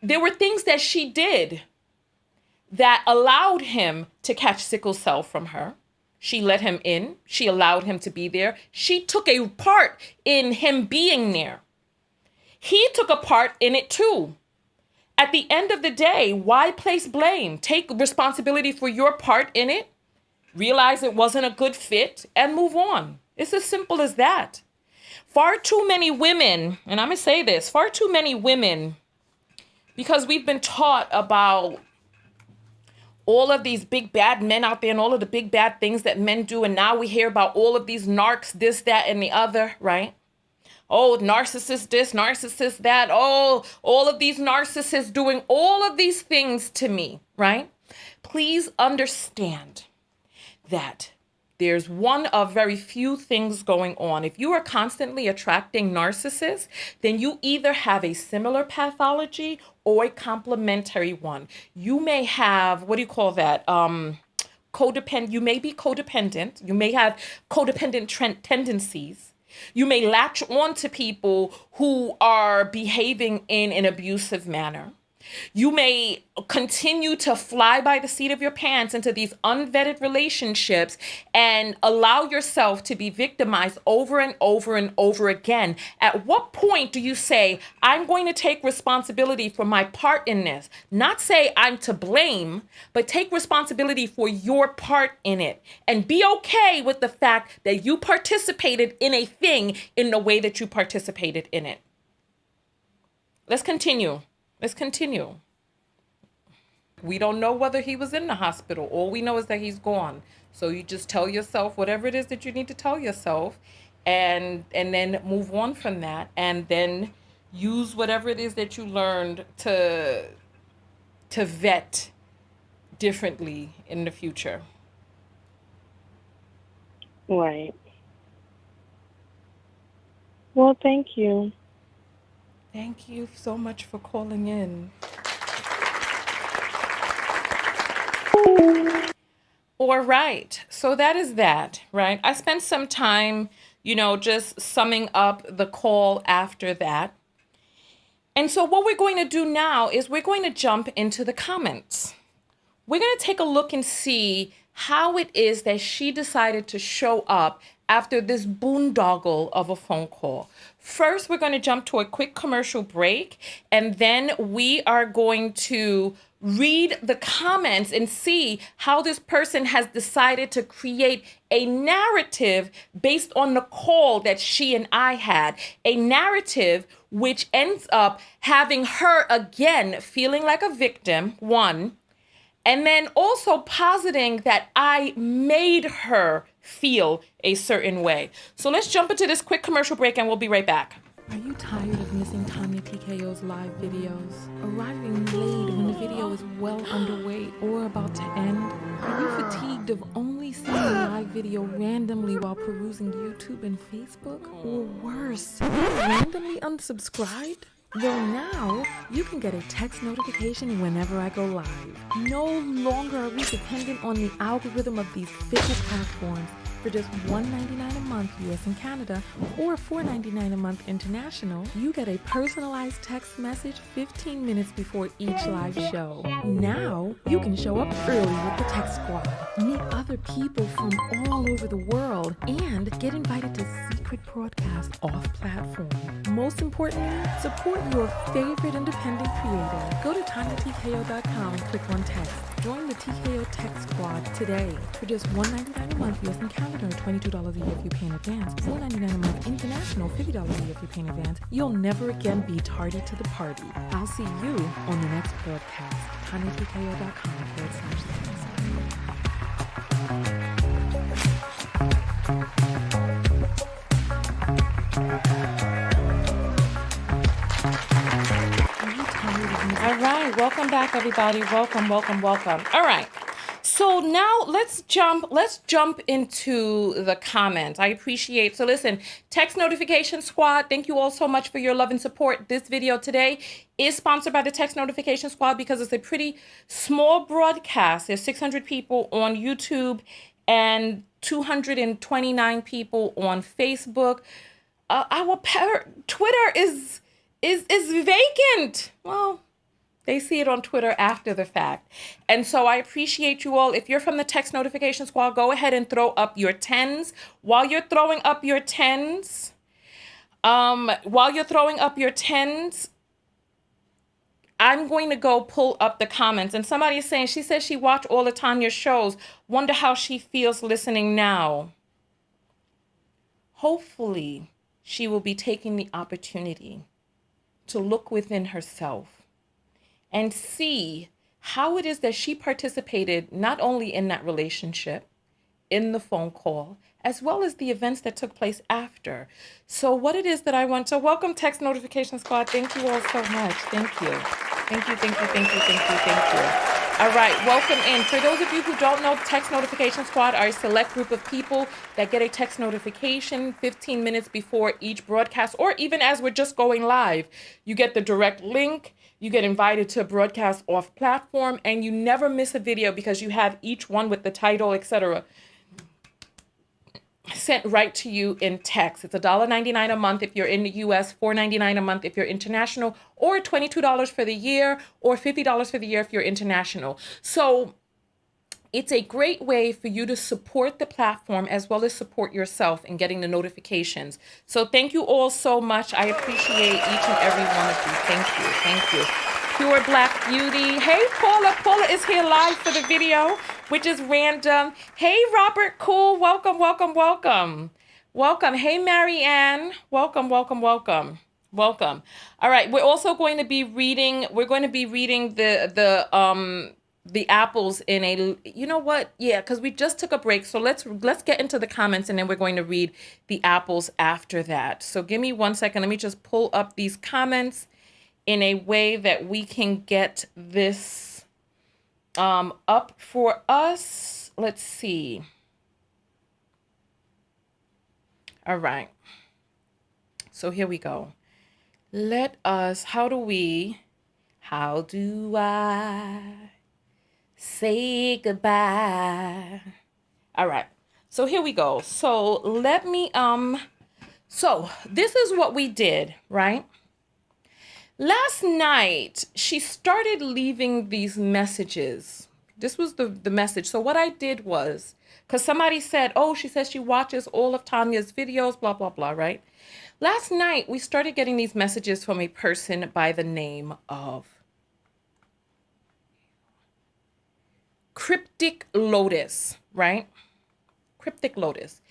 there were things that she did that allowed him to catch sickle cell from her. She let him in. She allowed him to be there. She took a part in him being there. He took a part in it too. At the end of the day, why place blame? Take responsibility for your part in it. Realize it wasn't a good fit and move on. It's as simple as that. Far too many women, and I'm going to say this, far too many women, because we've been taught about all of these big bad men out there and all of the big bad things that men do. And now we hear about all of these narcs, this, that, and the other, right? Oh, narcissist this, narcissist that. Oh, all of these narcissists doing all of these things to me, right? Please understand that there's one of very few things going on. If you are constantly attracting narcissists, then you either have a similar pathology or a complementary one. You may have, what do you call that? Codependent. You may be codependent. You may have codependent tendencies. You may latch on to people who are behaving in an abusive manner. You may continue to fly by the seat of your pants into these unvetted relationships and allow yourself to be victimized over and over and over again. At what point do you say, I'm going to take responsibility for my part in this? Not say I'm to blame, but take responsibility for your part in it. And be okay with the fact that you participated in a thing in the way that you participated in it. Let's continue. We don't know whether he was in the hospital. All we know is that he's gone. So you just tell yourself whatever it is that you need to tell yourself, and then move on from that, and then use whatever it is that you learned to vet differently in the future. Right. Well, thank you. Thank you so much for calling in. All right. So that is that, right? I spent some time, just summing up the call after that. And so what we're going to do now is we're going to jump into the comments. We're going to take a look and see how it is that she decided to show up after this boondoggle of a phone call. First, we're going to jump to a quick commercial break, and then we are going to read the comments and see how this person has decided to create a narrative based on the call that she and I had. A narrative which ends up having her again feeling like a victim, one, and then also positing that I made her feel a certain way. So let's jump into this quick commercial break and we'll be right back. Are you tired of missing Tanya TKO's live videos? Arriving late when the video is well underway or about to end? Are you fatigued of only seeing a live video randomly while perusing YouTube and Facebook? Or worse, randomly unsubscribed? Well, now you can get a text notification whenever I go live. No longer are we dependent on the algorithm of these fickle platforms. For just $1.99 a month US and Canada, or $4.99 a month international, you get a personalized text message 15 minutes before each live show. Now, you can show up early with the Text Squad, meet other people from all over the world, and get invited to secret broadcasts off-platform. Most importantly, support your favorite independent creator. Go to tinytko.com and click on text. Join the TKO Text Squad today for just $1.99 a month US and Canada, or $22 a year if you pay in advance. $4.99 a month international, $50 a year if you pay in advance. You'll never again be tardy to the party. I'll see you on the next broadcast. tinytko.com/text. All right, welcome back, everybody. Welcome. All right, so now let's jump into the comments. I appreciate. So listen, Text Notification Squad, thank you all so much for your love and support. This video today is sponsored by the Text Notification Squad because it's a pretty small broadcast. There's 600 people on YouTube and 229 people on Facebook. Our Twitter is vacant. Well, they see it on Twitter after the fact. And so I appreciate you all. If you're from the Text Notification Squad, go ahead and throw up your 10s. While you're throwing up your 10s, I'm going to go pull up the comments. And somebody is saying, she says she watched all of Tanya's shows. Wonder how she feels listening now. Hopefully, she will be taking the opportunity to look within herself and see how it is that she participated not only in that relationship, in the phone call, as well as the events that took place after. So what it is that I want to welcome Text Notification Squad. Thank you all so much. Thank you. All right, welcome in. For those of you who don't know, Text Notification Squad are a select group of people that get a text notification 15 minutes before each broadcast, or even as we're just going live. You get the direct link, you get invited to a broadcast off platform, and you never miss a video because you have each one with the title, etc., sent right to you in text. It's $1.99 a month if you're in the US, $4.99 a month if you're international, or $22 for the year, or $50 for the year if you're international. So it's a great way for you to support the platform as well as support yourself in getting the notifications. So thank you all so much. I appreciate each and every one of you. Thank you. Pure Black Beauty. Hey, Paula. Paula is here live for the video, which is random. Hey, Robert Cool. Welcome. Hey, Marianne. Welcome. All right. We're also going to be reading. The apples in a, you know what? Yeah, because we just took a break. So let's get into the comments, and then we're going to read the apples after that. So give me 1 second. Let me just pull up these comments in a way that we can get this up for us. Let's see. All right. So here we go. How do I say goodbye? All right. So here we go. So let me, so this is what we did, right? Last night, she started leaving these messages. This was the message. So what I did was, because somebody said, oh, she says she watches all of Tanya's videos, blah, blah, blah, right? Last night, we started getting these messages from a person by the name of Cryptic Lotus, right? Cryptic Lotus.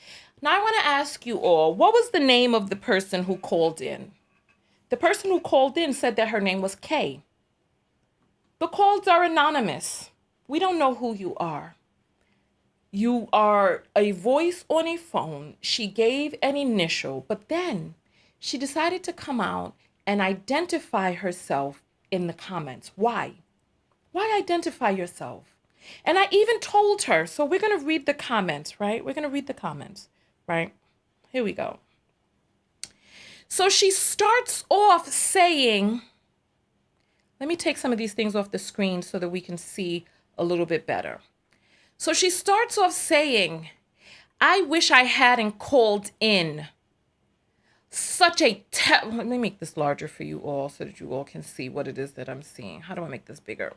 Now I want to ask you all, what was the name of the person who called in? The person who called in said that her name was Kay. The calls are anonymous. We don't know who you are. You are a voice on a phone. She gave an initial, but then she decided to come out and identify herself in the comments. Why? Why identify yourself? And I even told her, so we're going to read the comments, right? We're going to read the comments, right? Here we go. So she starts off saying, let me take some of these things off the screen so that we can see a little bit better. So she starts off saying, I wish I hadn't called in. Let me make this larger for you all so that you all can see what it is that I'm seeing. How do I make this bigger?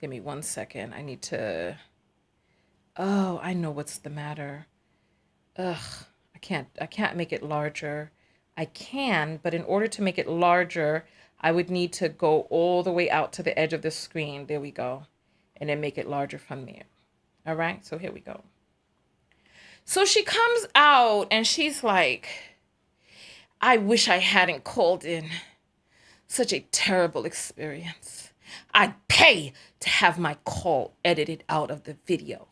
Give me 1 second. I need to, oh, I know what's the matter. Ugh, I can't make it larger. I can, but in order to make it larger, I would need to go all the way out to the edge of the screen. There we go. And then make it larger from there. All right, so here we go. So she comes out and she's like, I wish I hadn't called in. Such a terrible experience. I'd pay to have my call edited out of the video.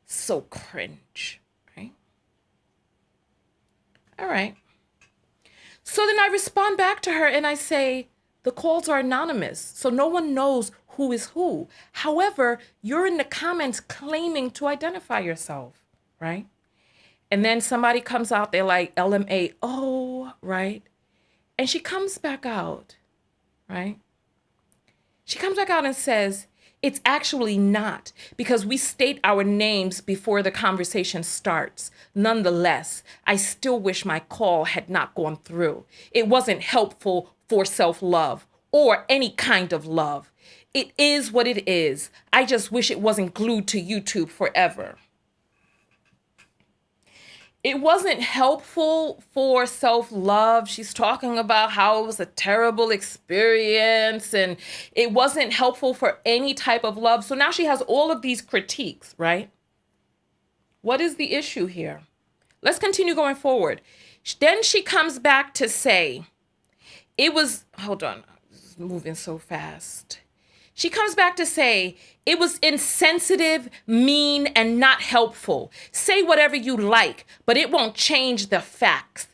So cringe, right? All right. So then I respond back to her and I say, the calls are anonymous, so no one knows who is who. However, you're in the comments claiming to identify yourself, right? And then somebody comes out, they're like, LMA, oh, right? And she comes back out, right? She comes back out and says, it's actually not, because we state our names before the conversation starts. Nonetheless, I still wish my call had not gone through. It wasn't helpful for self-love or any kind of love. It is what it is. I just wish it wasn't glued to YouTube forever. It wasn't helpful for self-love. She's talking about how it was a terrible experience and it wasn't helpful for any type of love. So now she has all of these critiques, right? What is the issue here? Let's continue going forward. Then she comes back to say, hold on, it's moving so fast. She comes back to say, it was insensitive, mean, and not helpful. Say whatever you like, but it won't change the facts.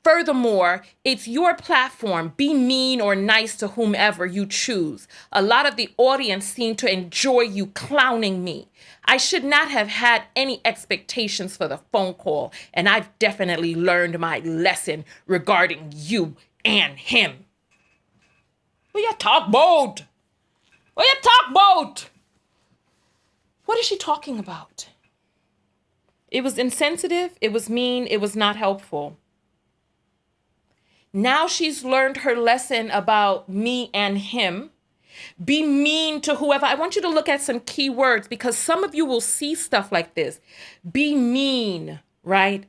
Furthermore, it's your platform. Be mean or nice to whomever you choose. A lot of the audience seem to enjoy you clowning me. I should not have had any expectations for the phone call, and I've definitely learned my lesson regarding you and him. What you talk about? What you talk about? What is she talking about? It was insensitive, it was mean, it was not helpful. Now she's learned her lesson about me and him. Be mean to whoever. I want you to look at some key words because some of you will see stuff like this. Be mean, right?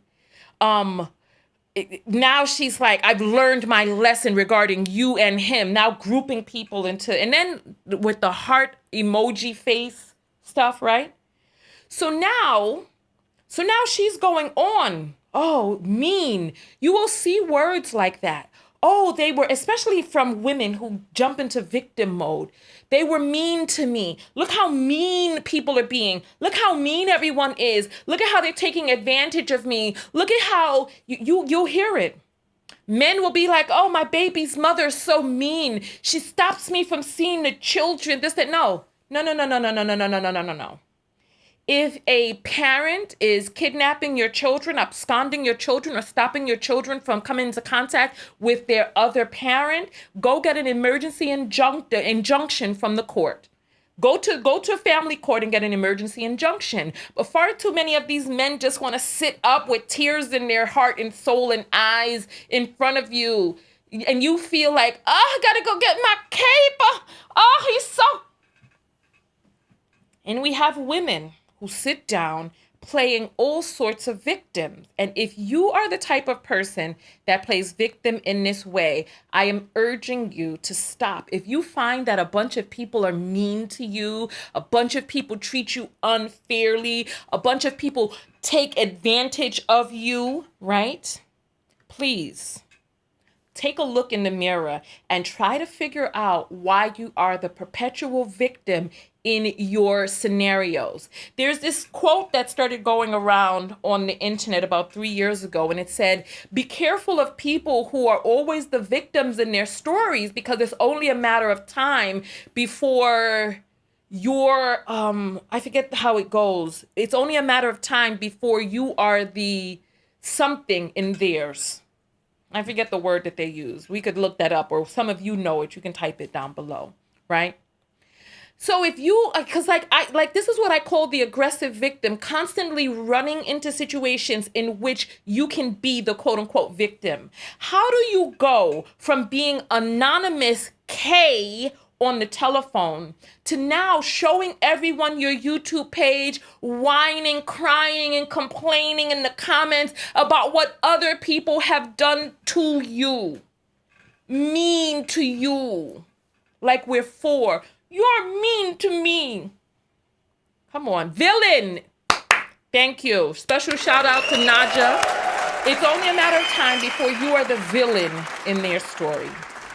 Now she's like, I've learned my lesson regarding you and him. Now grouping people into, and then with the heart emoji face stuff, right? So now she's going on. Oh, mean. You will see words like that. Oh, they were, especially from women who jump into victim mode. They were mean to me. Look how mean people are being. Look how mean everyone is. Look at how they're taking advantage of me. Look at how you'll hear it. Men will be like, oh, my baby's mother's so mean. She stops me from seeing the children. This, that. No. If a parent is kidnapping your children, absconding your children, or stopping your children from coming into contact with their other parent, go get an emergency injunction from the court. Go to family court and get an emergency injunction. But far too many of these men just want to sit up with tears in their heart and soul and eyes in front of you. And you feel like, oh, I got to go get my cape. Oh, he's so... And we have women who sit down playing all sorts of victims. And if you are the type of person that plays victim in this way, I am urging you to stop. If you find that a bunch of people are mean to you, a bunch of people treat you unfairly, a bunch of people take advantage of you, right? Please take a look in the mirror and try to figure out why you are the perpetual victim in your scenarios. There's this quote that started going around on the internet about 3 years ago, and it said, be careful of people who are always the victims in their stories, because it's only a matter of time before you're, I forget how it goes. It's only a matter of time before you are the something in theirs. I forget the word that they use. We could look that up, or some of you know it. You can type it down below, right? So if you, because this is what I call the aggressive victim, constantly running into situations in which you can be the quote unquote victim. How do you go from being anonymous K on the telephone to now showing everyone your YouTube page, whining, crying, and complaining in the comments about what other people have done to you, mean to you, like we're four? You're mean to me. Come on, villain. Thank you. Special shout out to Naja. It's only a matter of time before you are the villain in their story.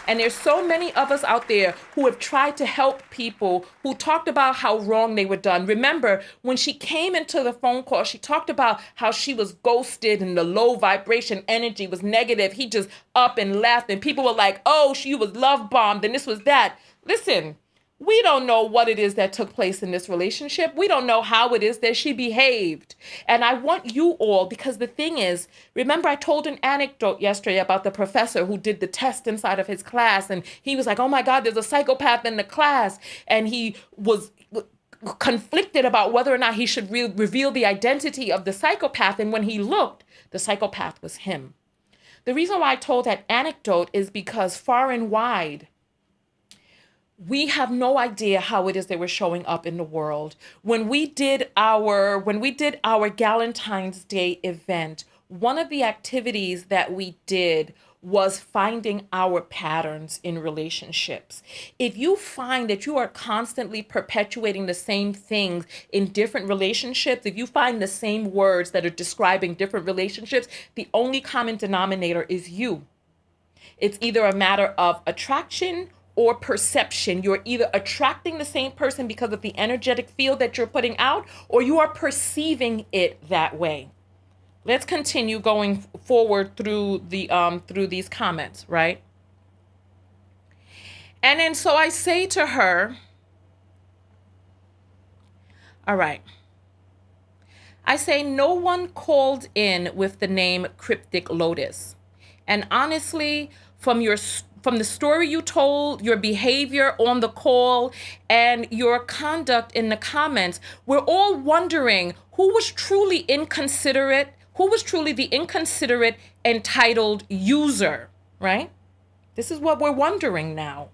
And there's so many of us out there who have tried to help people who talked about how wrong they were done. Remember, when she came into the phone call, she talked about how she was ghosted and the low vibration energy was negative. He just up and left. And people were like, oh, she was love bombed and this was that. Listen, we don't know what it is that took place in this relationship. We don't know how it is that she behaved. And I want you all, because the thing is, remember I told an anecdote yesterday about the professor who did the test inside of his class. And he was like, oh my God, there's a psychopath in the class. And he was conflicted about whether or not he should reveal the identity of the psychopath. And when he looked, the psychopath was him. The reason why I told that anecdote is because far and wide, we have no idea how it is they were showing up in the world. When we did our Galentine's Day event, one of the activities that we did was finding our patterns in relationships. If you find that you are constantly perpetuating the same things in different relationships, if you find the same words that are describing different relationships, the only common denominator is you. It's either a matter of attraction or perception. You're either attracting the same person because of the energetic field that you're putting out, or you are perceiving it that way. Let's continue going forward through these comments, right? And then so I say to her, all right. I say, no one called in with the name Cryptic Lotus. And honestly, from the story you told, your behavior on the call, and your conduct in the comments, we're all wondering who was truly inconsiderate, who was truly the inconsiderate, entitled user, right? This is what we're wondering now.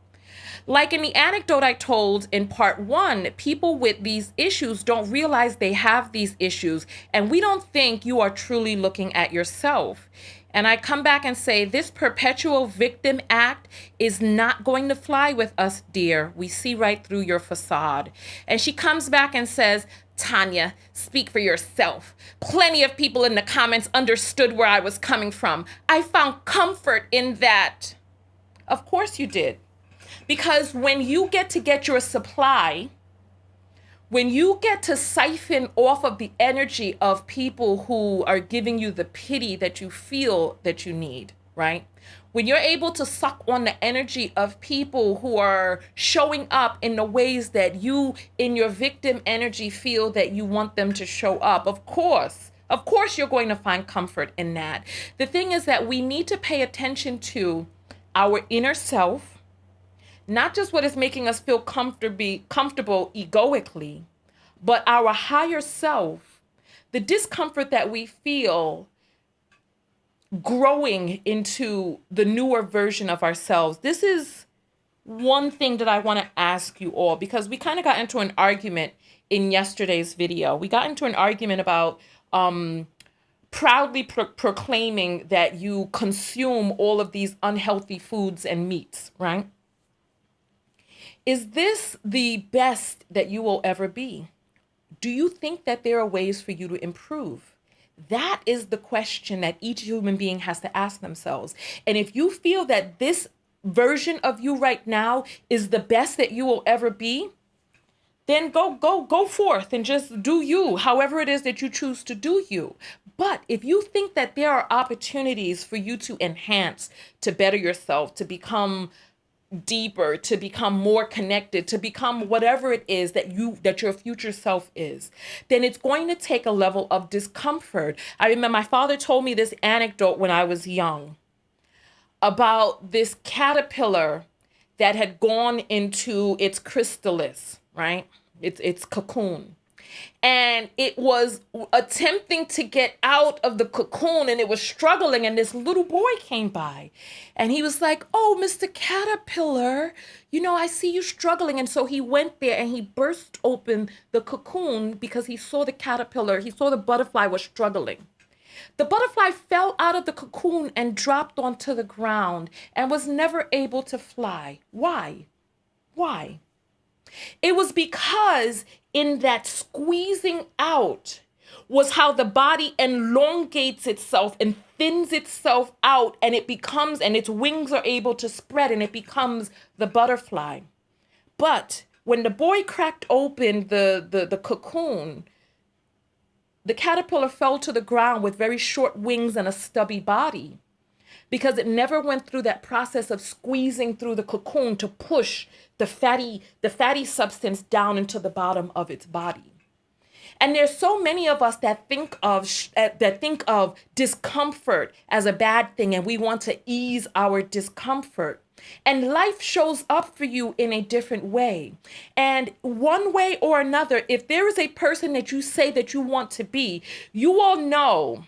Like in the anecdote I told in part 1, people with these issues don't realize they have these issues, and we don't think you are truly looking at yourself. And I come back and say, this perpetual victim act is not going to fly with us, dear. We see right through your facade. And she comes back and says, Tanya, speak for yourself. Plenty of people in the comments understood where I was coming from. I found comfort in that. Of course you did. Because when you get your supply, when you get to siphon off of the energy of people who are giving you the pity that you feel that you need, right? When you're able to suck on the energy of people who are showing up in the ways that you, in your victim energy, feel that you want them to show up, of course, you're going to find comfort in that. The thing is that we need to pay attention to our inner self, not just what is making us feel comfortable egoically, but our higher self, the discomfort that we feel growing into the newer version of ourselves. This is one thing that I want to ask you all, because we kind of got into an argument in yesterday's video. We got into an argument about proudly proclaiming that you consume all of these unhealthy foods and meats, right? Is this the best that you will ever be? Do you think that there are ways for you to improve? That is the question that each human being has to ask themselves. And if you feel that this version of you right now is the best that you will ever be, then go forth and just do you, however it is that you choose to do you. But if you think that there are opportunities for you to enhance, to better yourself, to become deeper, to become more connected, to become whatever it is that your future self is, then it's going to take a level of discomfort. I remember my father told me this anecdote when I was young. about this caterpillar that had gone into its chrysalis, right? Its cocoon. And it was attempting to get out of the cocoon, and it was struggling, and this little boy came by and he was like, "Oh, Mr. Caterpillar, I see you struggling." And so he went there and he burst open the cocoon because he saw the caterpillar, he saw the butterfly was struggling. The butterfly fell out of the cocoon and dropped onto the ground and was never able to fly. Why? Why? It was because in that squeezing out was how the body elongates itself and thins itself out, and it becomes, and its wings are able to spread, and it becomes the butterfly. But when the boy cracked open the cocoon, the caterpillar fell to the ground with very short wings and a stubby body, because it never went through that process of squeezing through the cocoon to push the fatty substance down into the bottom of its body. And there's so many of us that think of discomfort as a bad thing, and we want to ease our discomfort. And life shows up for you in a different way. And one way or another, if there is a person that you say that you want to be, you all know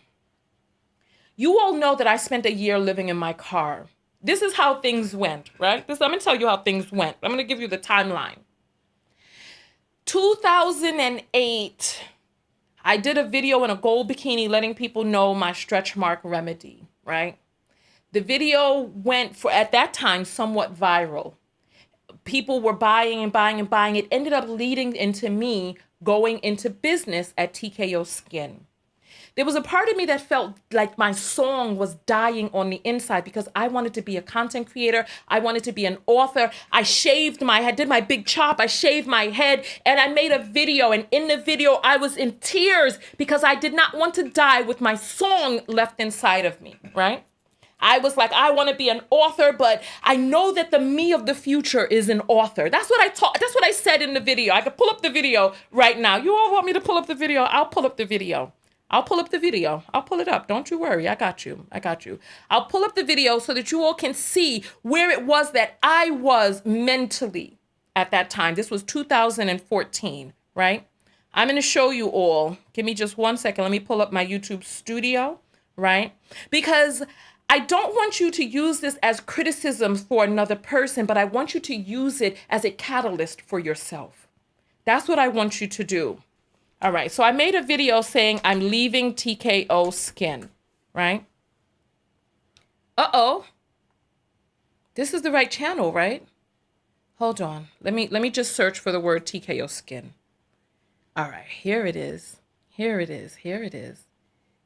that I spent a year living in my car. This is how things went, right? I'm going to tell you how things went. I'm going to give you the timeline. 2008, I did a video in a gold bikini letting people know my stretch mark remedy, right? The video went for, at that time, somewhat viral. People were buying and buying and buying. It ended up leading into me going into business at TKO Skin. There was a part of me that felt like my song was dying on the inside because I wanted to be a content creator. I wanted to be an author. I shaved my head, did my big chop. I shaved my head and I made a video. And in the video, I was in tears because I did not want to die with my song left inside of me, right? I was like, I want to be an author, but I know that the me of the future is an author. That's what I said in the video. I could pull up the video right now. You all want me to pull up the video? I'll pull up the video. I'll pull up the video. I'll pull it up. Don't you worry. I got you. I'll pull up the video so that you all can see where it was that I was mentally at that time. This was 2014, right? I'm going to show you all. Give me just 1 second. Let me pull up my YouTube studio, right? Because I don't want you to use this as criticism for another person, but I want you to use it as a catalyst for yourself. That's what I want you to do. All right, so I made a video saying I'm leaving TKO Skin, right? Uh-oh. This is the right channel, right? Hold on. Let me just search for the word TKO Skin. All right, here it is. Here it is. Here it is.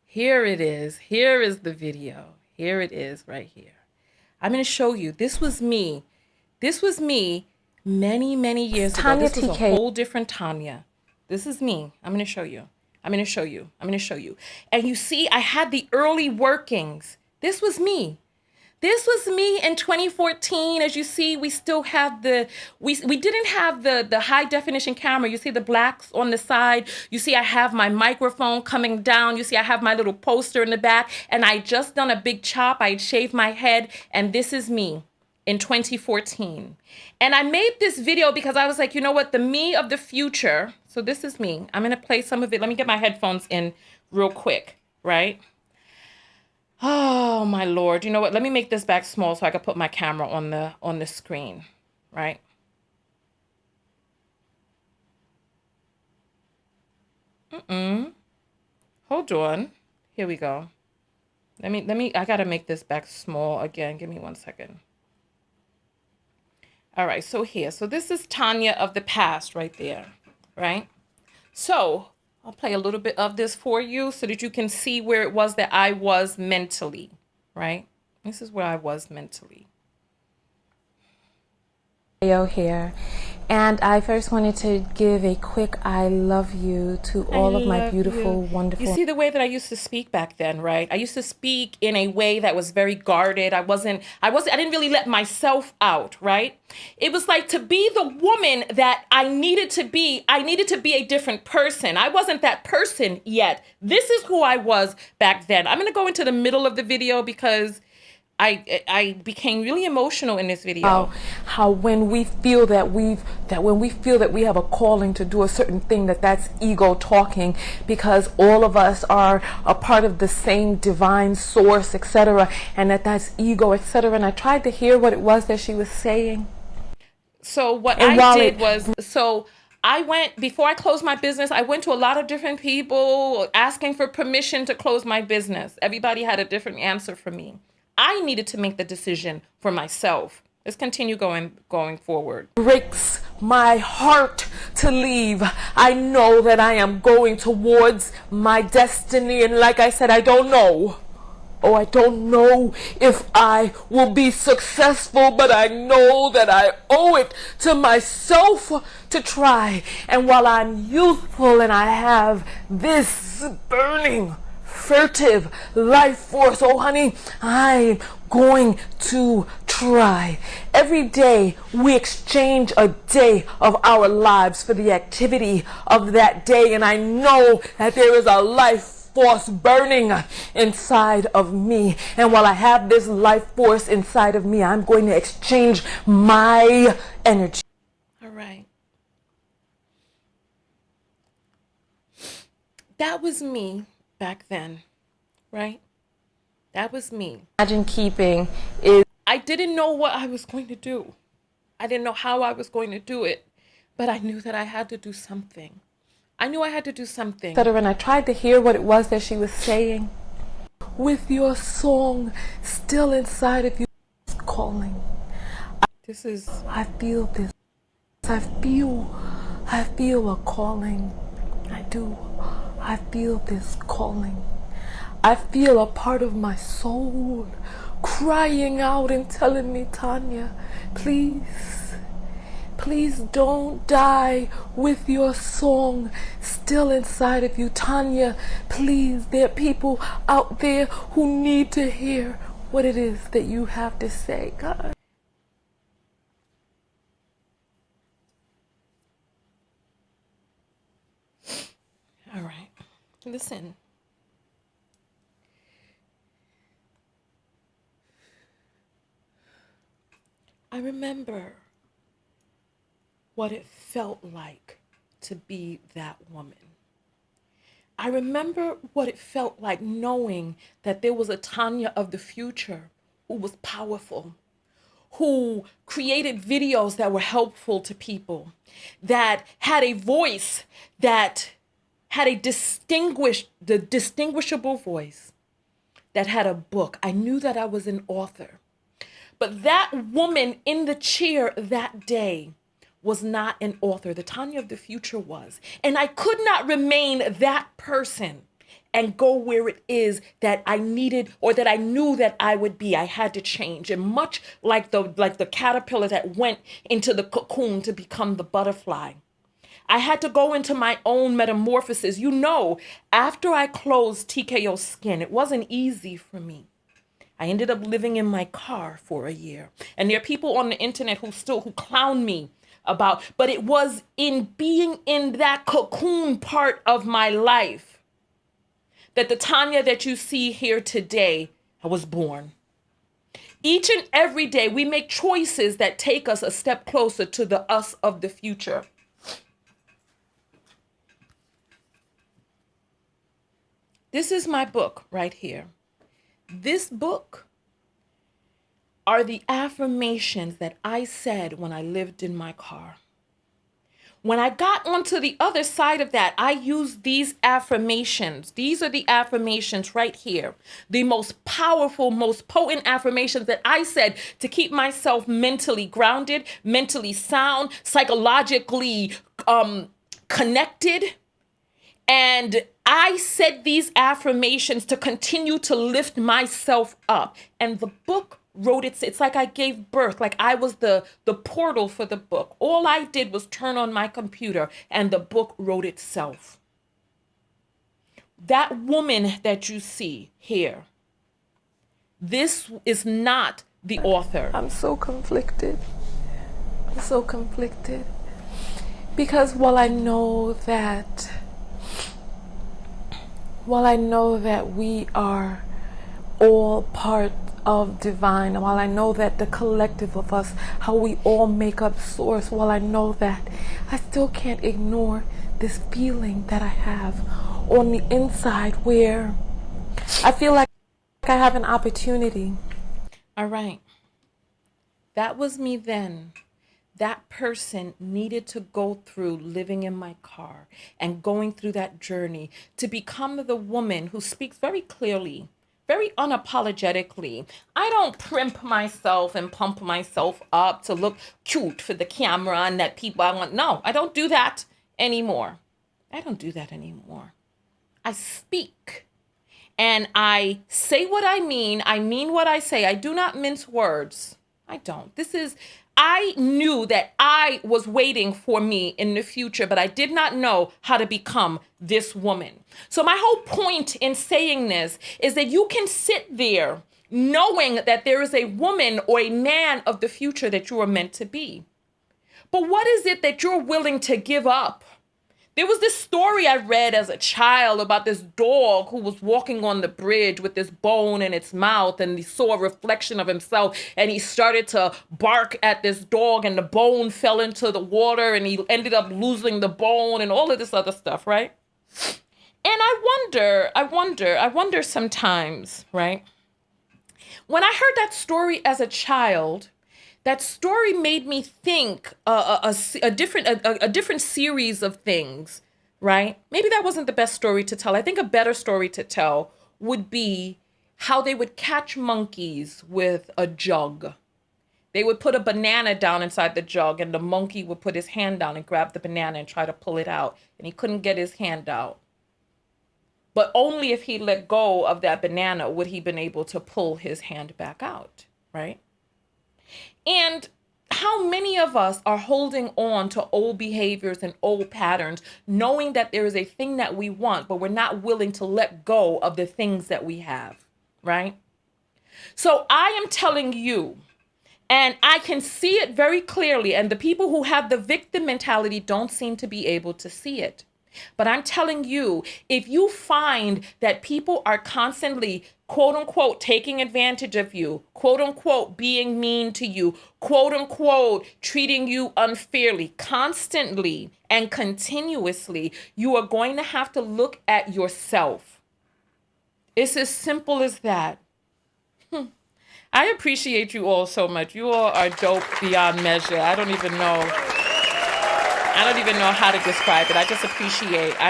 Here it is. Here is the video. Here it is right here. I'm going to show you. This was me. This was me many, many years ago. This was a whole different Tanya. This is me. I'm going to show you. I'm going to show you. I'm going to show you. And you see, I had the early workings. This was me. This was me in 2014. As you see, we still have we didn't have the high definition camera. You see the blacks on the side. You see I have my microphone coming down. You see I have my little poster in the back. And I just done a big chop. I shaved my head. And this is me in 2014. And I made this video because I was like, you know what? The me of the future. So this is me. I'm going to play some of it. Let me get my headphones in real quick, right? Oh, my Lord. You know what? Let me make this back small so I can put my camera on the screen, right? Hold on. Here we go. I got to make this back small again. Give me 1 second. All right, so here. So this is Tanya of the past right there, right? So I'll play a little bit of this for you so that you can see where it was that I was mentally, right? This is where I was mentally. Here, and I first wanted to give a quick I love you to all of my beautiful, wonderful. You see the way that I used to speak back then, right? I used to speak in a way that was very guarded. I didn't really let myself out, right? It was like, to be the woman that I needed to be a different person. I wasn't that person yet. This is who I was back then. I'm going to go into the middle of the video because I became really emotional in this video. How when we feel that we have a calling to do a certain thing, that's ego talking, because all of us are a part of the same divine source, etc., and that's ego, etc. And I tried to hear what it was that she was saying. So what I did was, before I closed my business, I went to a lot of different people asking for permission to close my business. Everybody had a different answer for me. I needed to make the decision for myself. Let's continue going forward. Breaks my heart to leave. I know that I am going towards my destiny, and like I said, I don't know. Oh, I don't know if I will be successful, but I know that I owe it to myself to try. And while I'm youthful and I have this burning, furtive life force, oh honey, I'm going to try. Every day we exchange a day of our lives for the activity of that day, and I know that there is a life force burning inside of me, and while I have this life force inside of me, I'm going to exchange my energy. All right. That was me back then, right? That was me. Imagine keeping is, I didn't know what I was going to do. I didn't know how I was going to do it, but I knew that I had to do something. I knew I had to do something. And I tried to hear what it was that she was saying. With your song still inside of you calling. I feel this. I feel a calling. I do. I feel this calling. I feel a part of my soul crying out and telling me, Tanya, please don't die with your song still inside of you. Tanya, please, there are people out there who need to hear what it is that you have to say, God. All right, listen. I remember what it felt like to be that woman. I remember what it felt like knowing that there was a Tanya of the future who was powerful, who created videos that were helpful to people, that had a voice, that had a distinguishable voice, that had a book. I knew that I was an author. But that woman in the chair that day was not an author. The Tanya of the future was. And I could not remain that person and go where it is that I needed or that I knew that I would be. I had to change. And much like the caterpillar that went into the cocoon to become the butterfly, I had to go into my own metamorphosis. You know, after I closed TKO Skin, it wasn't easy for me. I ended up living in my car for a year. And there are people on the internet who clown me about, but it was in being in that cocoon part of my life that the Tanya that you see here today was born. Each and every day we make choices that take us a step closer to the us of the future. This is my book right here. This book are the affirmations that I said when I lived in my car. When I got onto the other side of that, I used these affirmations. These are the affirmations right here. The most powerful, most potent affirmations that I said to keep myself mentally grounded, mentally sound, psychologically connected. And I said these affirmations to continue to lift myself up. And the book wrote it. It's like I gave birth, like I was the portal for the book. All I did was turn on my computer and the book wrote itself. That woman that you see here, this is not the author. I'm so conflicted. Because while I know that we are all part of divine, while I know that the collective of us, how we all make up source, while I know that, I still can't ignore this feeling that I have on the inside where I feel like I have an opportunity. All right. That was me then. That person needed to go through living in my car and going through that journey to become the woman who speaks very clearly, very unapologetically. I don't primp myself and pump myself up to look cute for the camera and that people I want. No, I don't do that anymore. I don't do that anymore. I speak and I say what I mean what I say. I do not mince words. I don't. I knew that I was waiting for me in the future, but I did not know how to become this woman. So my whole point in saying this is that you can sit there knowing that there is a woman or a man of the future that you are meant to be. But what is it that you're willing to give up? There was this story I read as a child about this dog who was walking on the bridge with this bone in its mouth, and he saw a reflection of himself and he started to bark at this dog and the bone fell into the water and he ended up losing the bone and all of this other stuff, right? And I wonder sometimes, right? When I heard that story as a child, that story made me think a different series of things, right? Maybe that wasn't the best story to tell. I think a better story to tell would be how they would catch monkeys with a jug. They would put a banana down inside the jug and the monkey would put his hand down and grab the banana and try to pull it out. And he couldn't get his hand out. But only if he let go of that banana would he been able to pull his hand back out, right? And how many of us are holding on to old behaviors and old patterns, knowing that there is a thing that we want, but we're not willing to let go of the things that we have, right? So I am telling you, and I can see it very clearly, and the people who have the victim mentality don't seem to be able to see it. But I'm telling you, if you find that people are constantly, quote unquote, taking advantage of you, quote unquote, being mean to you, quote unquote, treating you unfairly, constantly and continuously, you are going to have to look at yourself. It's as simple as that. I appreciate you all so much. You all are dope beyond measure. I don't even know how to describe it. I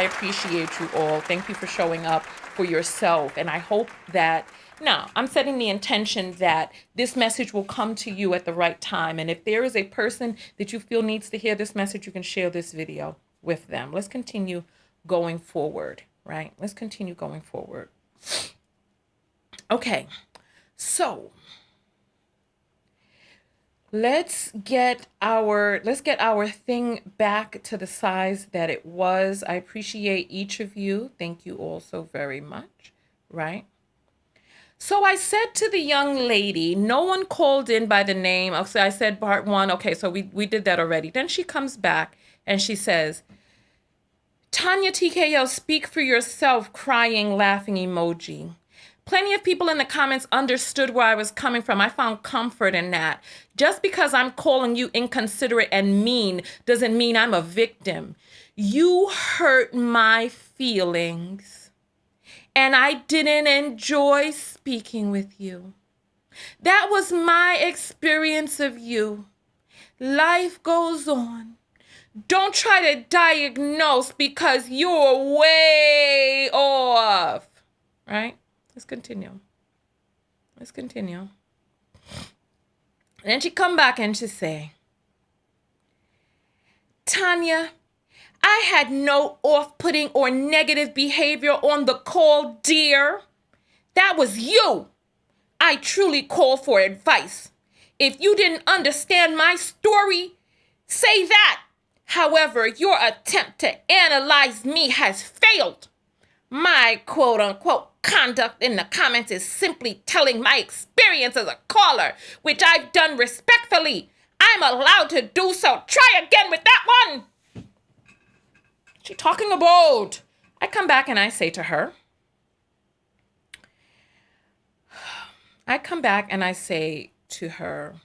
appreciate you all. Thank you for showing up for yourself. And I hope that, now, I'm setting the intention that this message will come to you at the right time. And if there is a person that you feel needs to hear this message, you can share this video with them. Let's continue going forward, right? Let's continue going forward. Okay, so let's get our thing back to the size that it was. I appreciate each of you. Thank you all so very much, right? So I said to the young lady, no one called in by the name. So I said part one. Okay, so we did that already. Then she comes back and she says, Tanya TKO, speak for yourself, crying, laughing emoji. Plenty of people in the comments understood where I was coming from. I found comfort in that. Just because I'm calling you inconsiderate and mean doesn't mean I'm a victim. You hurt my feelings, and I didn't enjoy speaking with you. That was my experience of you. Life goes on. Don't try to diagnose because you're way off, right? Let's continue. And then she come back and she say, Tanya, I had no off-putting or negative behavior on the call, dear. That was you. I truly call for advice. If you didn't understand my story, say that. However, your attempt to analyze me has failed. My quote-unquote conduct in the comments is simply telling my experience as a caller, which I've done respectfully. I'm allowed to do so. Try again with that one. She talking about. I come back and I say to her, I come back and I say to her,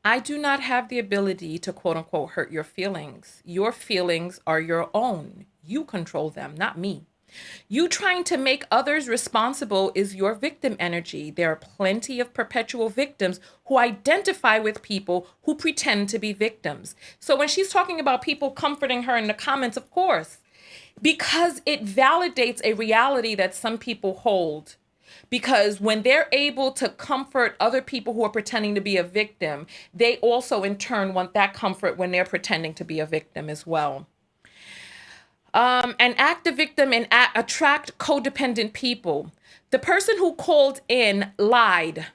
I do not have the ability to quote unquote hurt your feelings. Your feelings are your own. You control them, not me. You trying to make others responsible is your victim energy. There are plenty of perpetual victims who identify with people who pretend to be victims. So when she's talking about people comforting her in the comments, of course, because it validates a reality that some people hold. Because when they're able to comfort other people who are pretending to be a victim, they also in turn want that comfort when they're pretending to be a victim as well. And act the victim and attract codependent people. The person who called in lied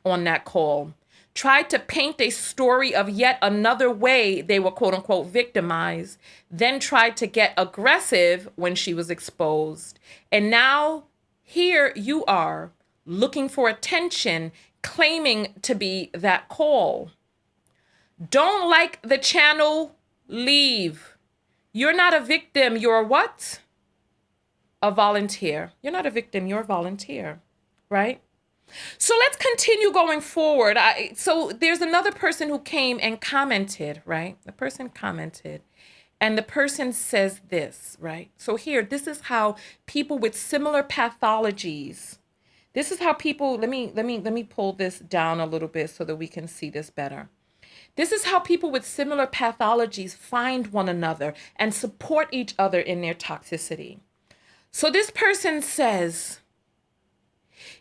on that call, tried to paint a story of yet another way they were quote unquote victimized, then tried to get aggressive when she was exposed. And now here you are looking for attention, claiming to be that call. Don't like the channel, leave. You're not a victim, you're a what? A volunteer. You're not a victim, you're a volunteer, right? So let's continue going forward. So there's another person who came and commented, right? The person commented, and the person says this, right? So here, this is how people with similar pathologies, this is how people, let me pull this down a little bit so that we can see this better. This is how people with similar pathologies find one another and support each other in their toxicity. So this person says,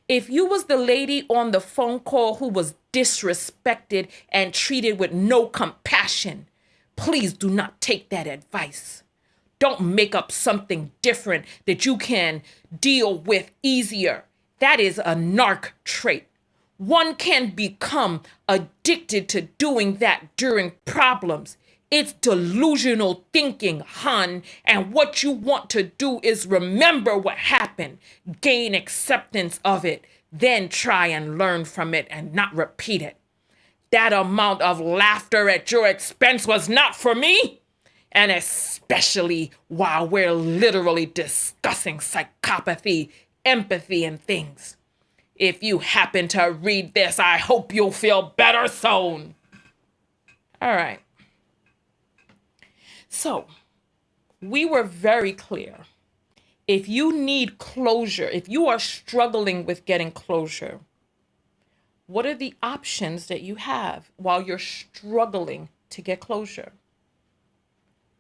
if you was the lady on the phone call who was disrespected and treated with no compassion, please do not take that advice. Don't make up something different that you can deal with easier. That is a narc trait. One can become addicted to doing that during problems. It's delusional thinking, hon. And what you want to do is remember what happened, gain acceptance of it, then try and learn from it and not repeat it. That amount of laughter at your expense was not for me. And especially while we're literally discussing psychopathy, empathy, and things. If you happen to read this, I hope you'll feel better soon. All right. So we were very clear. If you need closure, if you are struggling with getting closure, what are the options that you have while you're struggling to get closure?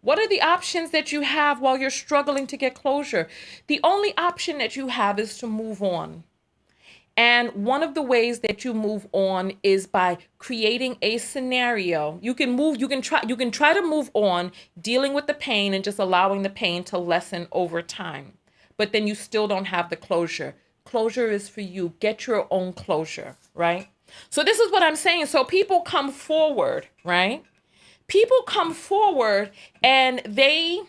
What are the options that you have while you're struggling to get closure? The only option that you have is to move on. And one of the ways that you move on is by creating a scenario. You can try to move on, dealing with the pain and just allowing the pain to lessen over time. But then you still don't have the closure. Closure is for you. Get your own closure, right? So this is what I'm saying. So people come forward, right? People come forward and they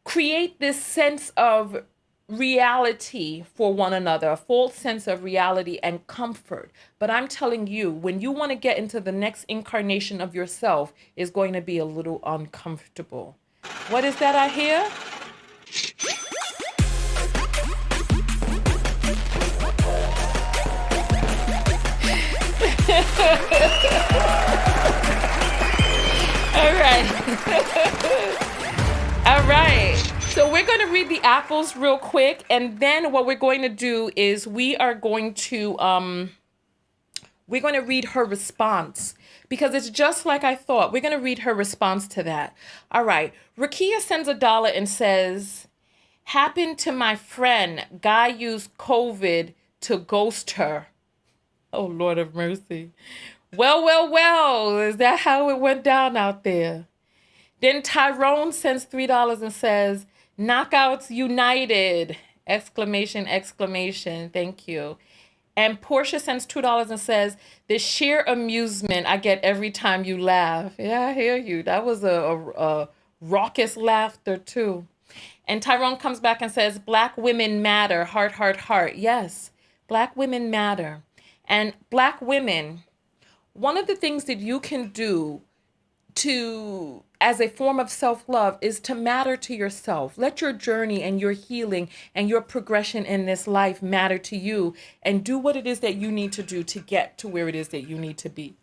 create this sense of reality for one another, a false sense of reality and comfort. But I'm telling you, when you want to get into the next incarnation of yourself, is going to be a little uncomfortable. What is that I hear? All right. All right. So we're going to read the apples real quick. And then what we're going to do is we are going to read her response, because it's just like I thought. We're going to read her response to that. All right. Rakia sends $1 and says, happened to my friend. Guy used COVID to ghost her. Oh, Lord of mercy. Well. Is that how it went down out there? Then Tyrone sends $3 and says, knockouts united! Exclamation. Thank you. And Portia sends $2 and says, the sheer amusement I get every time you laugh. Yeah, I hear you. That was a raucous laughter too. And Tyrone comes back and says, Black women matter. Heart. Yes, Black women matter. And Black women, one of the things that you can do as a form of self-love is to matter to yourself. Let your journey and your healing and your progression in this life matter to you, and do what it is that you need to do to get to where it is that you need to be.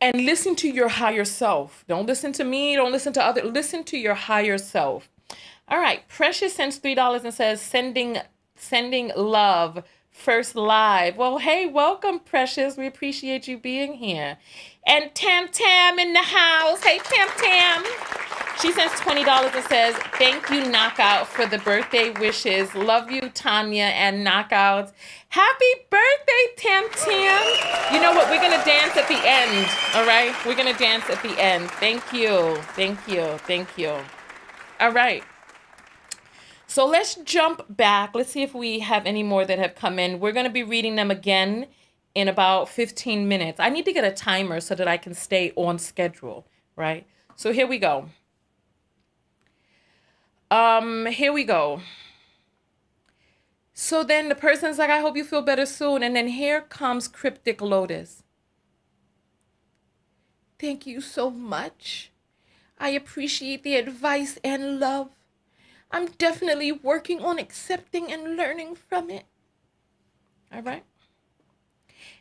And listen to your higher self. Don't listen to me, don't listen to others. Listen to your higher self. All right, Precious sends $3 and says, sending love, first live. Well, hey, welcome, Precious. We appreciate you being here. And Tam Tam in the house. Hey, Tam Tam. She sends $20 and says, thank you, Knockout, for the birthday wishes. Love you, Tanya and Knockouts. Happy birthday, Tam Tam. You know what? We're going to dance at the end, all right? We're going to dance at the end. Thank you. Thank you. Thank you. All right. So let's jump back. Let's see if we have any more that have come in. We're going to be reading them again in about 15 minutes. I need to get a timer so that I can stay on schedule, right? So here we go. Here we go. So then the person's like, I hope you feel better soon. And then here comes Cryptic Lotus. Thank you so much. I appreciate the advice and love. I'm definitely working on accepting and learning from it. All right.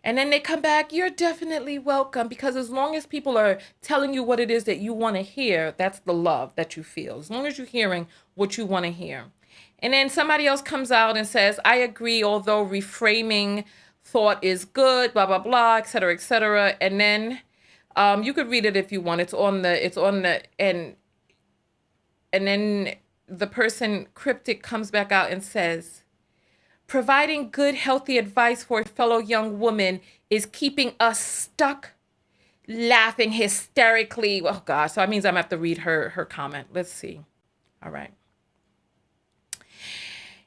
And then they come back, you're definitely welcome, because as long as people are telling you what it is that you want to hear, that's the love that you feel. As long as you're hearing what you want to hear. And then somebody else comes out and says, I agree, although reframing thought is good, blah, blah, blah, et cetera, et cetera. And then you could read it if you want. And then the person Cryptic comes back out and says, providing good, healthy advice for a fellow young woman is keeping us stuck, laughing hysterically. Oh, gosh. So that means I'm going to have to read her comment. Let's see. All right.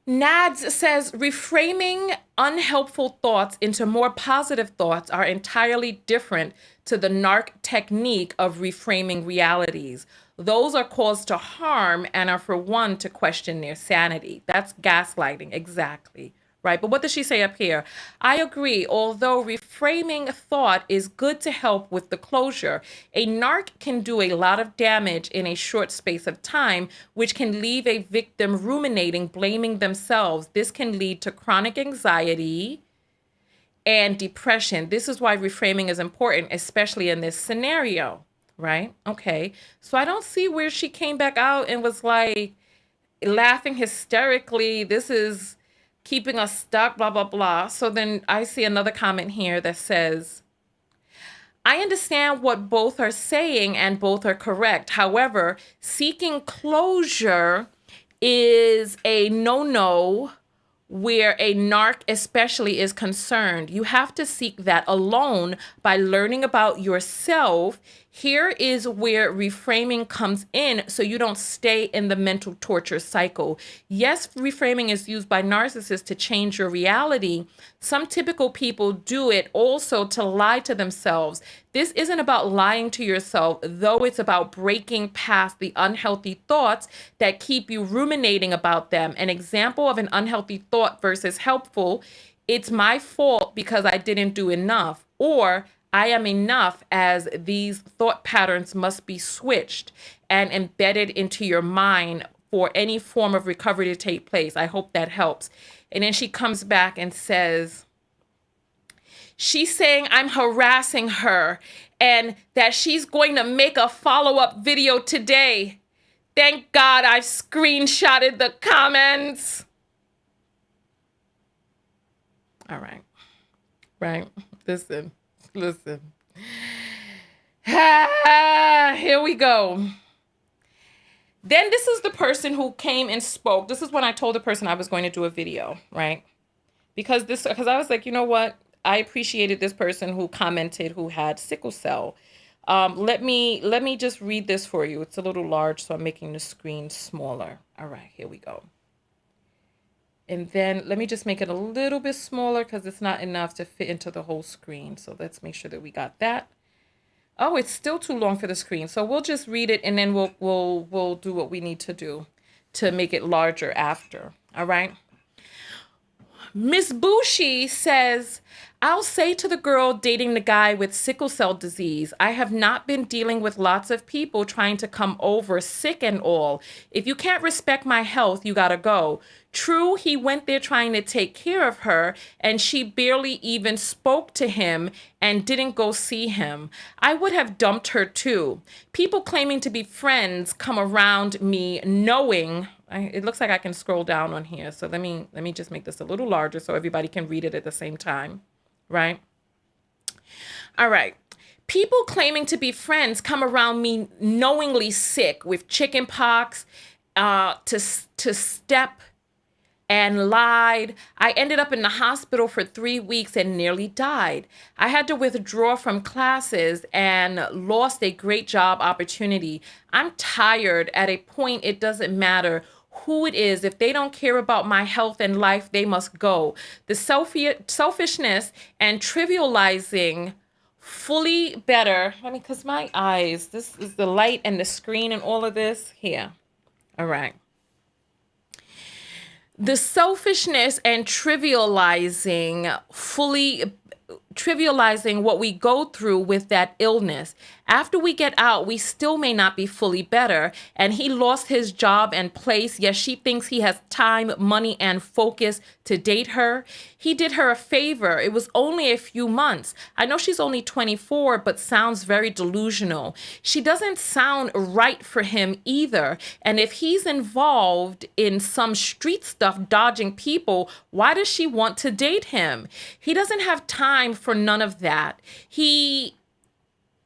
Nads says, reframing unhelpful thoughts into more positive thoughts are entirely different to the NARC technique of reframing realities. Those are caused to harm and are for one to question their sanity. That's gaslighting, exactly. Right, but what does she say up here? I agree, although reframing thought is good to help with the closure, a narc can do a lot of damage in a short space of time, which can leave a victim ruminating, blaming themselves. This can lead to chronic anxiety and depression. This is why reframing is important, especially in this scenario, right? Okay, so I don't see where she came back out and was like laughing hysterically. This is keeping us stuck, blah, blah, blah. So then I see another comment here that says, I understand what both are saying and both are correct. However, seeking closure is a no-no where a narc especially is concerned. You have to seek that alone by learning about yourself. Here is where reframing comes in so you don't stay in the mental torture cycle. Yes, reframing is used by narcissists to change your reality. Some typical people do it also to lie to themselves. This isn't about lying to yourself, though it's about breaking past the unhealthy thoughts that keep you ruminating about them. An example of an unhealthy thought versus helpful, it's my fault because I didn't do enough, or I am enough, as these thought patterns must be switched and embedded into your mind for any form of recovery to take place. I hope that helps. And then she comes back and says, she's saying I'm harassing her and that she's going to make a follow-up video today. Thank God I've screenshotted the comments. All right. Right. Listen. Here we go. Then this is the person who came and spoke. This is when I told the person I was going to do a video, right? Because I was like, you know what? I appreciated this person who commented who had sickle cell. Let me just read this for you. It's a little large, so I'm making the screen smaller. All right, here we go. And then let me just make it a little bit smaller because it's not enough to fit into the whole screen. So let's make sure that we got that. Oh, it's still too long for the screen. So we'll just read it and then we'll do what we need to do to make it larger after. All right. Miss Bushi says, I'll say to the girl dating the guy with sickle cell disease, I have not been dealing with lots of people trying to come over sick and all. If you can't respect my health, you gotta go. True, he went there trying to take care of her, and she barely even spoke to him and didn't go see him. I would have dumped her too. People claiming to be friends come around me knowing. It looks like I can scroll down on here. So let me just make this a little larger so everybody can read it at the same time, right? All right. People claiming to be friends come around me knowingly sick with chicken pox, to step and lied. I ended up in the hospital for 3 weeks and nearly died. I had to withdraw from classes and lost a great job opportunity. I'm tired. At a point, it doesn't matter who it is. If they don't care about my health and life, they must go. The selfishness and trivializing fully better. Because my eyes, this is the light and the screen and all of this here. All right. The selfishness and trivializing what we go through with that illness. After we get out, we still may not be fully better. And he lost his job and place. Yes, she thinks he has time, money, and focus to date her. He did her a favor. It was only a few months. I know she's only 24, but sounds very delusional. She doesn't sound right for him either. And if he's involved in some street stuff, dodging people, why does she want to date him? He doesn't have time for none of that.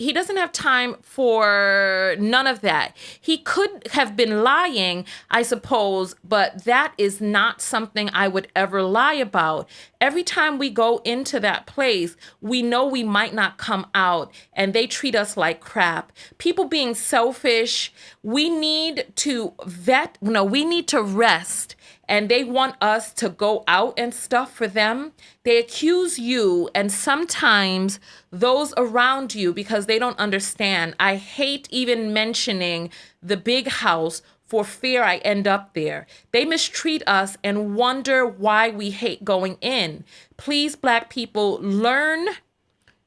He doesn't have time for none of that. He could have been lying, I suppose, but that is not something I would ever lie about. Every time we go into that place, we know we might not come out, and they treat us like crap. People being selfish, we need to we need to rest. And they want us to go out and stuff for them. They accuse you and sometimes those around you because they don't understand. I hate even mentioning the big house for fear I end up there. They mistreat us and wonder why we hate going in. Please, Black people, learn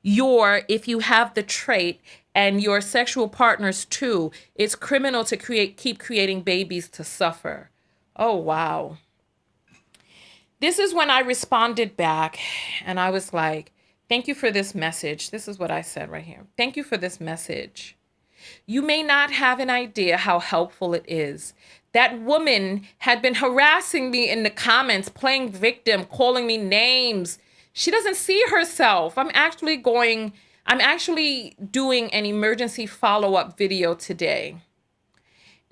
if you have the trait, and your sexual partners too. It's criminal to keep creating babies to suffer. Oh, wow. This is when I responded back and I was like, thank you for this message. This is what I said right here. Thank you for this message. You may not have an idea how helpful it is. That woman had been harassing me in the comments, playing victim, calling me names. She doesn't see herself. I'm actually doing an emergency follow-up video today.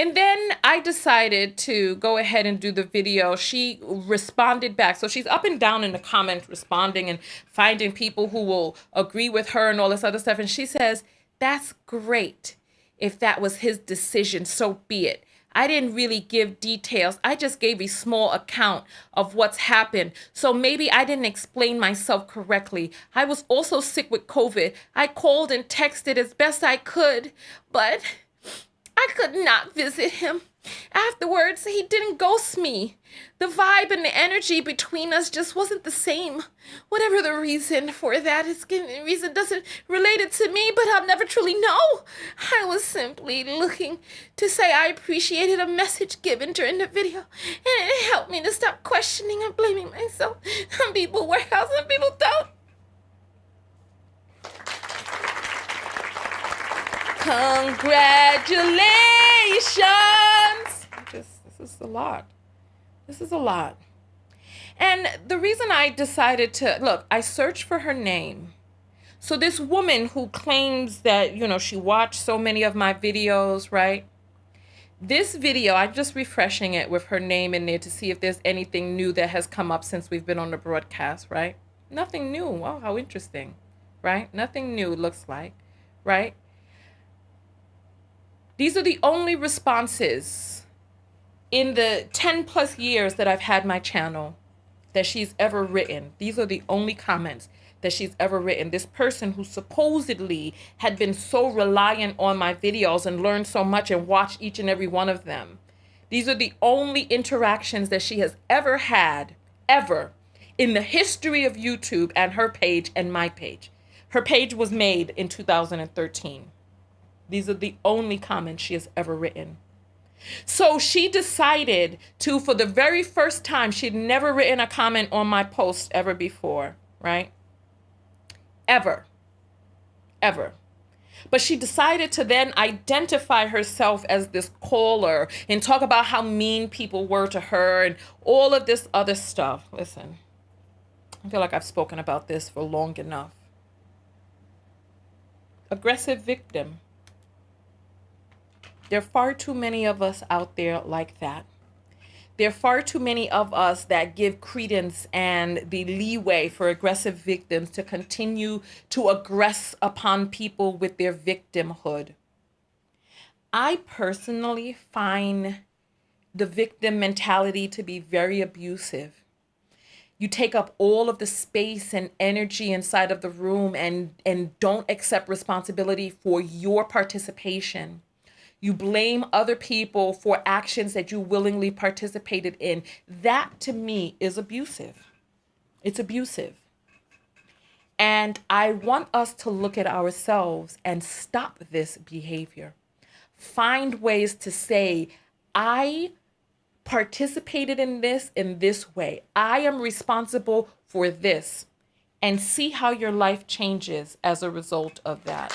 And then I decided to go ahead and do the video. She responded back. So she's up and down in the comments responding and finding people who will agree with her and all this other stuff. And she says, that's great. If that was his decision, so be it. I didn't really give details. I just gave a small account of what's happened. So maybe I didn't explain myself correctly. I was also sick with COVID. I called and texted as best I could, but I could not visit him. Afterwards, he didn't ghost me. The vibe and the energy between us just wasn't the same. Whatever the reason for that, the reason doesn't relate it to me, but I'll never truly know. I was simply looking to say I appreciated a message given during the video, and it helped me to stop questioning and blaming myself. Some people work out, some people don't. Congratulations! This is a lot. This is a lot. And the reason I decided I searched for her name. So this woman who claims that, she watched so many of my videos, right? This video, I'm just refreshing it with her name in there to see if there's anything new that has come up since we've been on the broadcast, right? Nothing new. Oh, how interesting, right? Nothing new, it looks like, right? These are the only responses in the 10 plus years that I've had my channel that she's ever written. These are the only comments that she's ever written. This person who supposedly had been so reliant on my videos and learned so much and watched each and every one of them. These are the only interactions that she has ever had, ever. in the history of YouTube and her page and my page. Her page was made in 2013. These are the only comments she has ever written. So she decided to, for the very first time, she'd never written a comment on my post ever before, right? Ever. But she decided to then identify herself as this caller and talk about how mean people were to her and all of this other stuff. Listen, I feel like I've spoken about this for long enough. Aggressive victim. There are far too many of us out there like that. There are far too many of us that give credence and the leeway for aggressive victims to continue to aggress upon people with their victimhood. I personally find the victim mentality to be very abusive. You take up all of the space and energy inside of the room and don't accept responsibility for your participation. You blame other people for actions that you willingly participated in. That, to me, is abusive. It's abusive. And I want us to look at ourselves and stop this behavior. Find ways to say, I participated in this way. I am responsible for this. And see how your life changes as a result of that.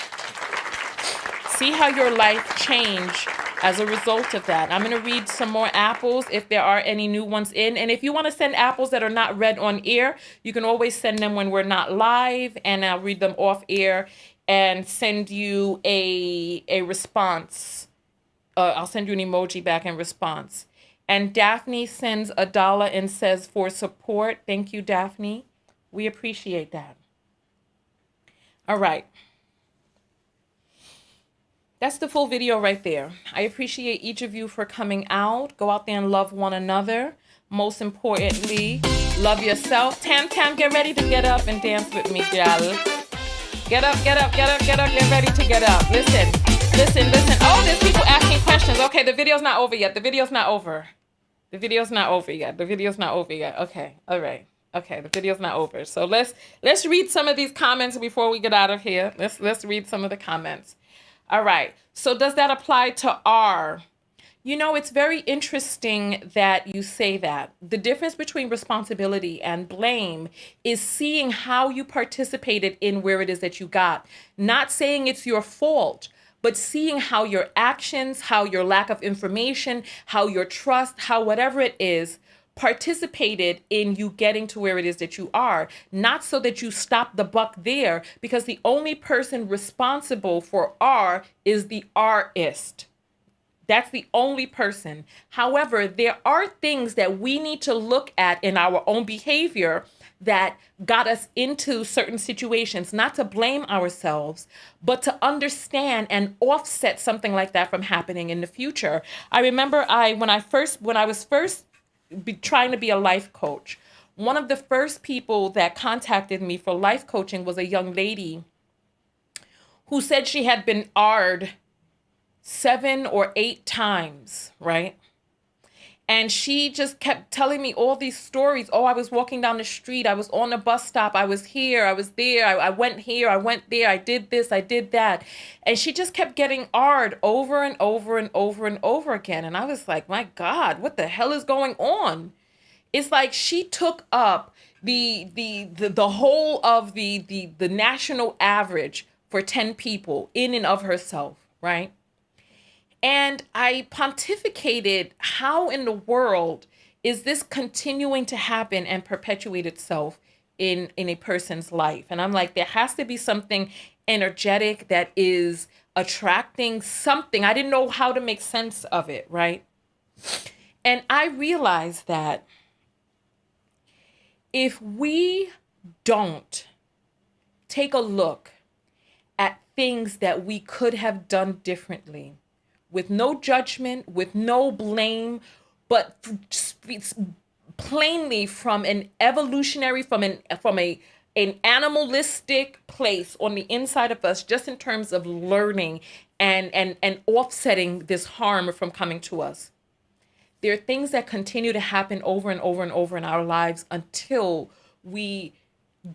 See how your life change as a result of that. I'm going to read some more apples if there are any new ones in. And if you want to send apples that are not read on air, you can always send them when we're not live, and I'll read them off air and send you a response. I'll send you an emoji back in response. And Daphne sends $1 and says for support. Thank you, Daphne. We appreciate that. All right. That's the full video right there. I appreciate each of you for coming out. Go out there and love one another. Most importantly, love yourself. Tam, get ready to get up and dance with me, girl. Get up, get ready to get up. Listen. Oh, there's people asking questions. Okay, the video's not over yet. Okay, all right. Okay, the video's not over. So let's read some of these comments before we get out of here. Let's read some of the comments. All right. So does that apply to R? You know, it's very interesting that you say that. The difference between responsibility and blame is seeing how you participated in where it is that you got. Not saying it's your fault, but seeing how your actions, how your lack of information, how your trust, how whatever it is, participated in you getting to where it is that you are. Not so that you stop the buck there, because the only person responsible for R is the Rist. That's the only person. However, there are things that we need to look at in our own behavior that got us into certain situations, not to blame ourselves, but to understand and offset something like that from happening in the future. I remember when I was first trying to be a life coach, one of the first people that contacted me for life coaching was a young lady who said she had been R'd 7 or 8 times, right? And she just kept telling me all these stories. Oh, I was walking down the street. I was on a bus stop. I was here. I was there. I went here. I went there. I did this. I did that. And she just kept getting R'd over and over and over and over again. And I was like, my God, what the hell is going on? It's like she took up the whole of the national average for 10 people in and of herself, right? And I pontificated, how in the world is this continuing to happen and perpetuate itself in a person's life? And I'm like, there has to be something energetic that is attracting something. I didn't know how to make sense of it, right? And I realized that if we don't take a look at things that we could have done differently, with no judgment, with no blame, but plainly from an evolutionary, from an animalistic place on the inside of us, just in terms of learning and offsetting this harm from coming to us. There are things that continue to happen over and over and over in our lives until we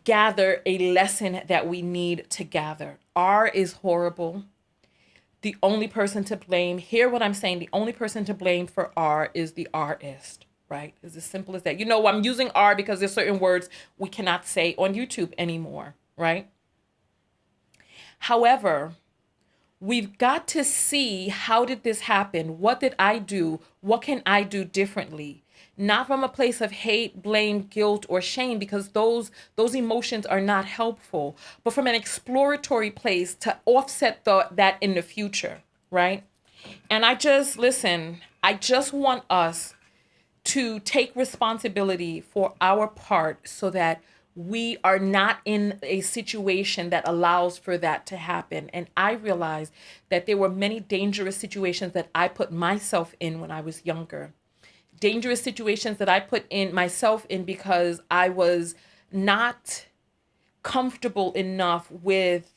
gather a lesson that we need to gather. R is horrible. The only person to blame, hear what I'm saying, the only person to blame for R is the artist, right? It's as simple as that. You know, I'm using R because there's certain words we cannot say on YouTube anymore, right? However, we've got to see, how did this happen? What did I do? What can I do differently? Not from a place of hate, blame, guilt, or shame, because those emotions are not helpful, but from an exploratory place to offset that in the future, right? And I just want us to take responsibility for our part so that we are not in a situation that allows for that to happen. And I realized that there were many dangerous situations that I put myself in when I was younger. Dangerous situations that I put in myself in because I was not comfortable enough with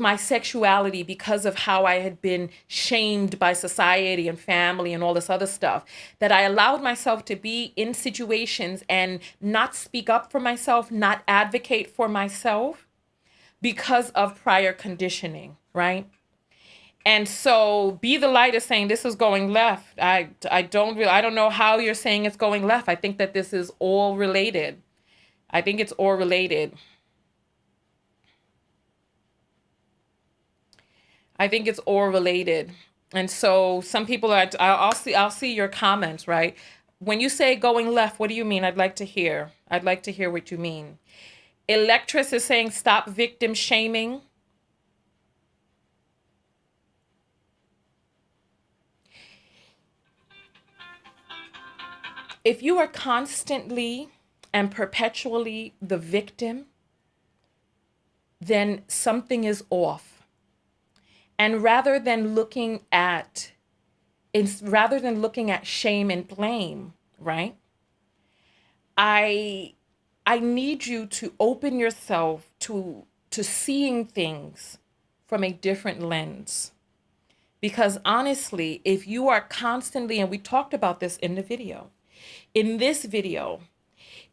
my sexuality because of how I had been shamed by society and family and all this other stuff, that I allowed myself to be in situations and not speak up for myself, not advocate for myself because of prior conditioning, right? And so Be the Light is saying this is going left. I don't know how you're saying it's going left. I think that this is all related. I think it's all related. I think it's all related. And so some people I'll see your comments, right? When you say going left, what do you mean? I'd like to hear what you mean. Electress is saying stop victim shaming. If you are constantly and perpetually the victim, then something is off. And rather than looking at shame and blame, right? I need you to open yourself to seeing things from a different lens. Because honestly, if you are constantly, and we talked about this in this video,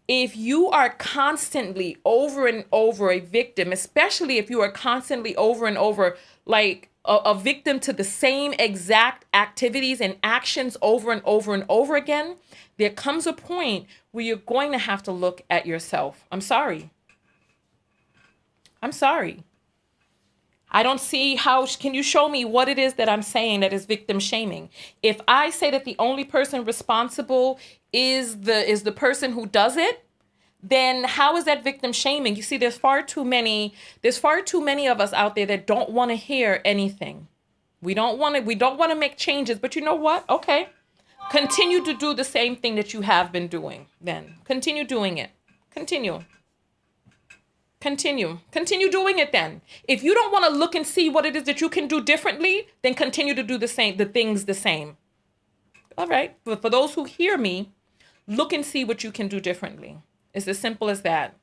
if you are constantly over and over a victim, especially if you are constantly over and over like a victim to the same exact activities and actions over and over and over again, there comes a point where you're going to have to look at yourself. I'm sorry. I don't see how, can you show me what it is that I'm saying that is victim shaming? If I say that the only person responsible is the person who does it, then how is that victim shaming? You see, there's far too many of us out there that don't want to hear anything. We don't want to make changes, but you know what? Okay. Continue to do the same thing that you have been doing then. Continue doing it. Continue doing it then. If you don't want to look and see what it is that you can do differently, then continue to do the things the same. All right. But for those who hear me, look and see what you can do differently. It's as simple as that.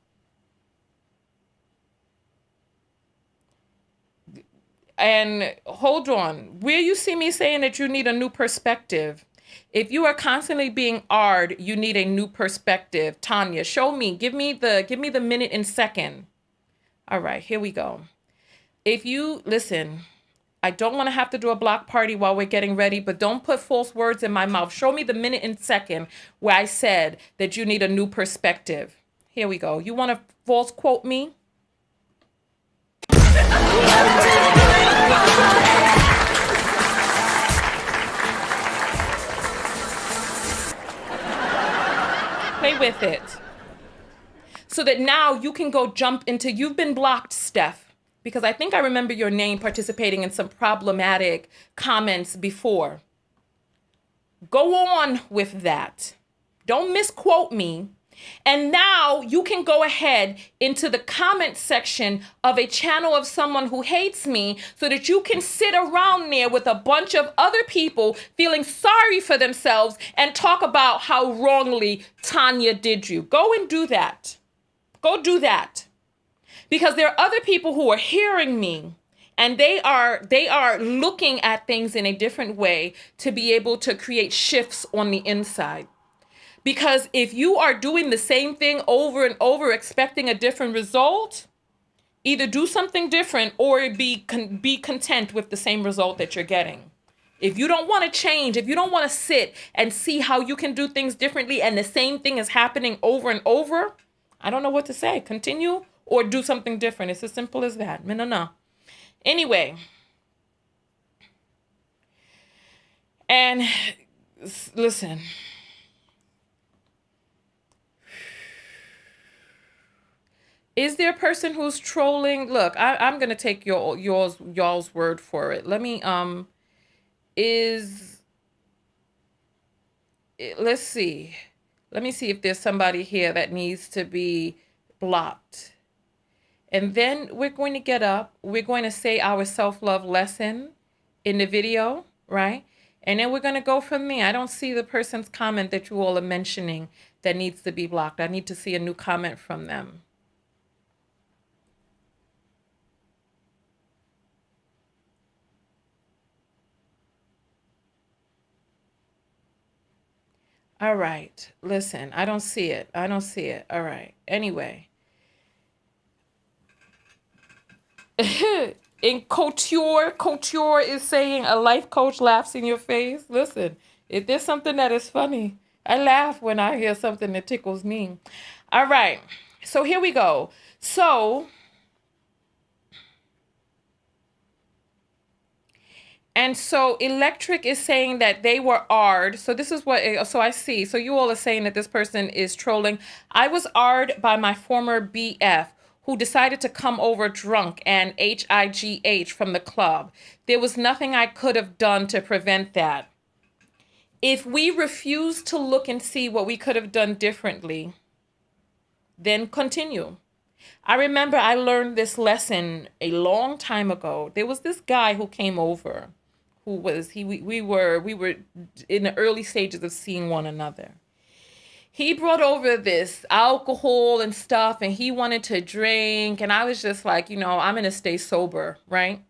And hold on, where you see me saying that you need a new perspective. If you are constantly being R'd, you need a new perspective. Tanya, show me, give me the minute and second. All right, here we go. If you listen, I don't want to have to do a block party while we're getting ready, but don't put false words in my mouth. Show me the minute and second where I said that you need a new perspective. Here we go. You want to false quote me? Play with it. So that now you can go jump into, you've been blocked, Steph, because I think I remember your name participating in some problematic comments before. Go on with that. Don't misquote me. And now you can go ahead into the comment section of a channel of someone who hates me so that you can sit around there with a bunch of other people feeling sorry for themselves and talk about how wrongly Tanya did you. Go and do that. Go do that. Because there are other people who are hearing me and they are looking at things in a different way to be able to create shifts on the inside. Because if you are doing the same thing over and over, expecting a different result, either do something different or be content with the same result that you're getting. If you don't want to change, if you don't want to sit and see how you can do things differently and the same thing is happening over and over, I don't know what to say. Continue or do something different. It's as simple as that. No. Anyway. And listen. Is there a person who's trolling? Look, I'm gonna take y'all's word for it. Let me let's see. Let me see if there's somebody here that needs to be blocked. And then we're going to get up. We're going to say our self-love lesson in the video, right? And then we're going to go from there. I don't see the person's comment that you all are mentioning that needs to be blocked. I need to see a new comment from them. All right. Listen, I don't see it. I don't see it. All right. Anyway. In Couture is saying a life coach laughs in your face. Listen, if there's something that is funny, I laugh when I hear something that tickles me. All right. So here we go. So Electric is saying that they were R'd. So this is what, so I see. So you all are saying that this person is trolling. I was R'd by my former BF who decided to come over drunk and HIGH from the club. There was nothing I could have done to prevent that. If we refuse to look and see what we could have done differently, then continue. I remember I learned this lesson a long time ago. There was this guy who came over. We were in the early stages of seeing one another. He brought over this alcohol and stuff and he wanted to drink. And I was just like, I'm going to stay sober, right?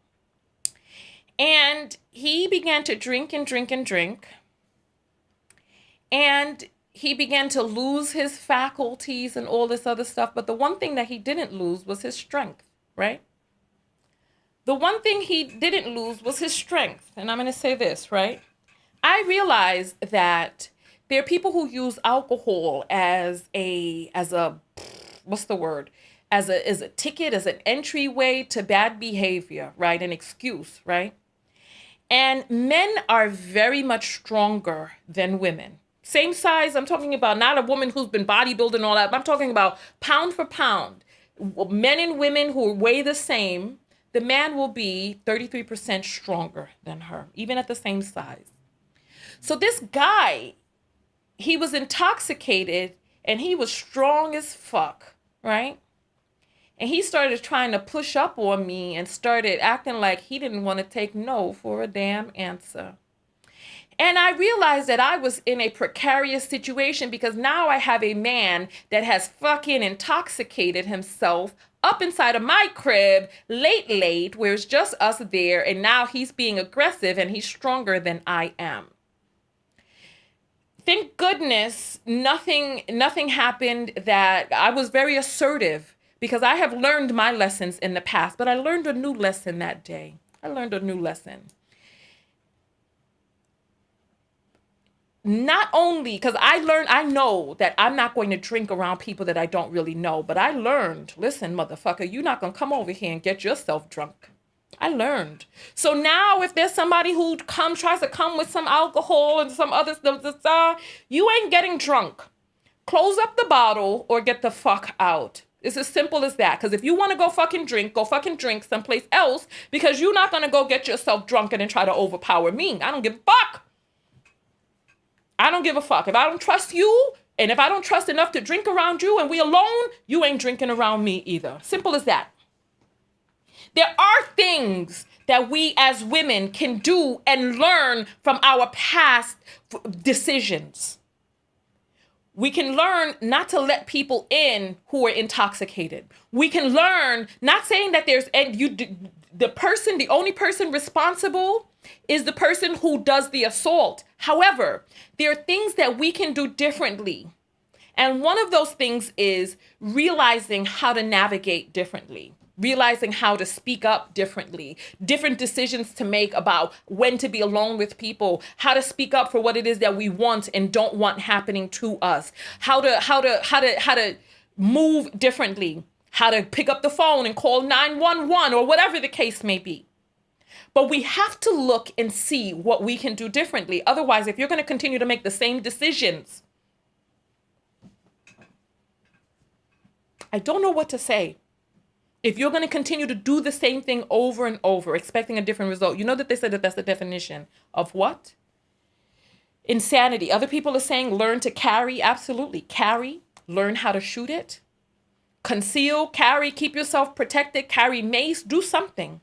And he began to drink and drink and drink. And he began to lose his faculties and all this other stuff. But the one thing that he didn't lose was his strength, right? The one thing he didn't lose was his strength. And I'm going to say this, right? I realized that there are people who use alcohol as a what's the word? As a ticket, as an entryway to bad behavior, right? An excuse, right? And men are very much stronger than women. Same size, I'm talking about not a woman who's been bodybuilding and all that. I'm talking about pound for pound. Men and women who weigh the same, the man will be 33% stronger than her, even at the same size. So this guy, he was intoxicated and he was strong as fuck, right? And he started trying to push up on me and started acting like he didn't want to take no for a damn answer. And I realized that I was in a precarious situation because now I have a man that has fucking intoxicated himself up inside of my crib late, where it's just us there. And now he's being aggressive and he's stronger than I am. Thank goodness nothing happened. That I was very assertive because I have learned my lessons in the past, but I learned a new lesson that day. I learned a new lesson. Not only because I know that I'm not going to drink around people that I don't really know, but I learned, listen, motherfucker, you're not going to come over here and get yourself drunk. I learned. So now if there's somebody who tries to come with some alcohol and some other stuff, you ain't getting drunk. Close up the bottle or get the fuck out. It's as simple as that. Because if you want to go fucking drink someplace else because you're not going to go get yourself drunk and then try to overpower me. I don't give a fuck. I don't give a fuck. If I don't trust you, and if I don't trust enough to drink around you and we alone, you ain't drinking around me either. Simple as that. There are things that we as women can do and learn from our past decisions. We can learn not to let people in who are intoxicated. We can learn, not saying that the only person responsible is the person who does the assault. However, there are things that we can do differently. And one of those things is realizing how to navigate differently, realizing how to speak up differently, different decisions to make about when to be alone with people, how to speak up for what it is that we want and don't want happening to us, how to move differently, how to pick up the phone and call 911 or whatever the case may be. But we have to look and see what we can do differently. Otherwise, if you're going to continue to make the same decisions, I don't know what to say. If you're going to continue to do the same thing over and over, expecting a different result, you know that they said that that's the definition of what? Insanity. Other people are saying learn to carry. Absolutely. Carry. Learn how to shoot it. Conceal. Carry. Keep yourself protected. Carry mace. Do something.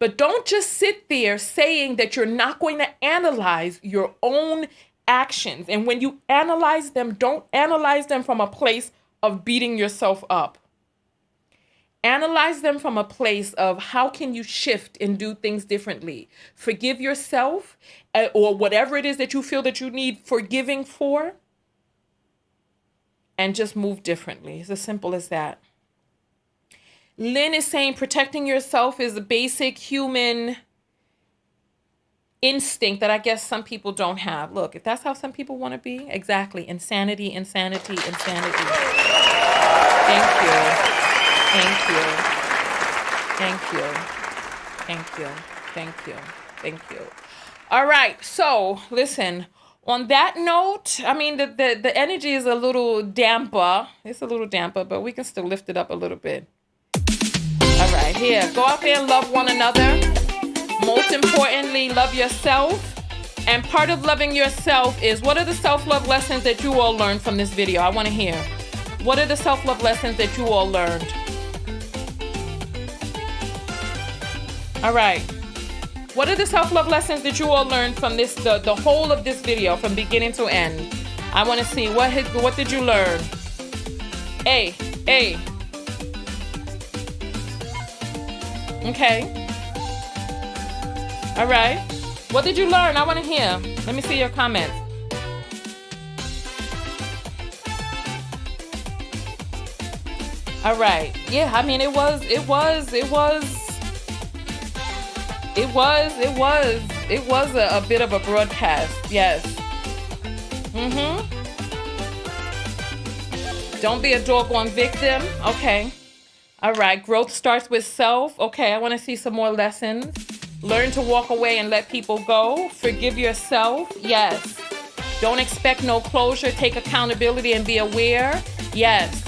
But don't just sit there saying that you're not going to analyze your own actions. And when you analyze them, don't analyze them from a place of beating yourself up. Analyze them from a place of how can you shift and do things differently. Forgive yourself or whatever it is that you feel that you need forgiving for, and just move differently. It's as simple as that. Lynn is saying protecting yourself is a basic human instinct that I guess some people don't have. Look, if that's how some people want to be, exactly. Insanity, insanity, insanity. Thank you. Thank you. Thank you. Thank you. Thank you. Thank you. All right. So listen, on that note, I mean, the energy is a little damper. It's a little damper, but we can still lift it up a little bit. All right. Here, go out there and love one another. Most importantly, love yourself. And part of loving yourself is, what are the self-love lessons that you all learned from this video? I want to hear. What are the self-love lessons that you all learned? All right. What are the self-love lessons that you all learned from this, the whole of this video, from beginning to end? I want to see, what did you learn? A. Okay. All right. What did you learn? I want to hear. Let me see your comments. All right. Yeah, I mean, it was a bit of a broadcast. Yes. Don't be a doggone victim. Okay. All right. Growth starts with self. Okay. I want to see some more lessons. Learn to walk away and let people go. Forgive yourself. Yes. Don't expect no closure. Take accountability and be aware. Yes.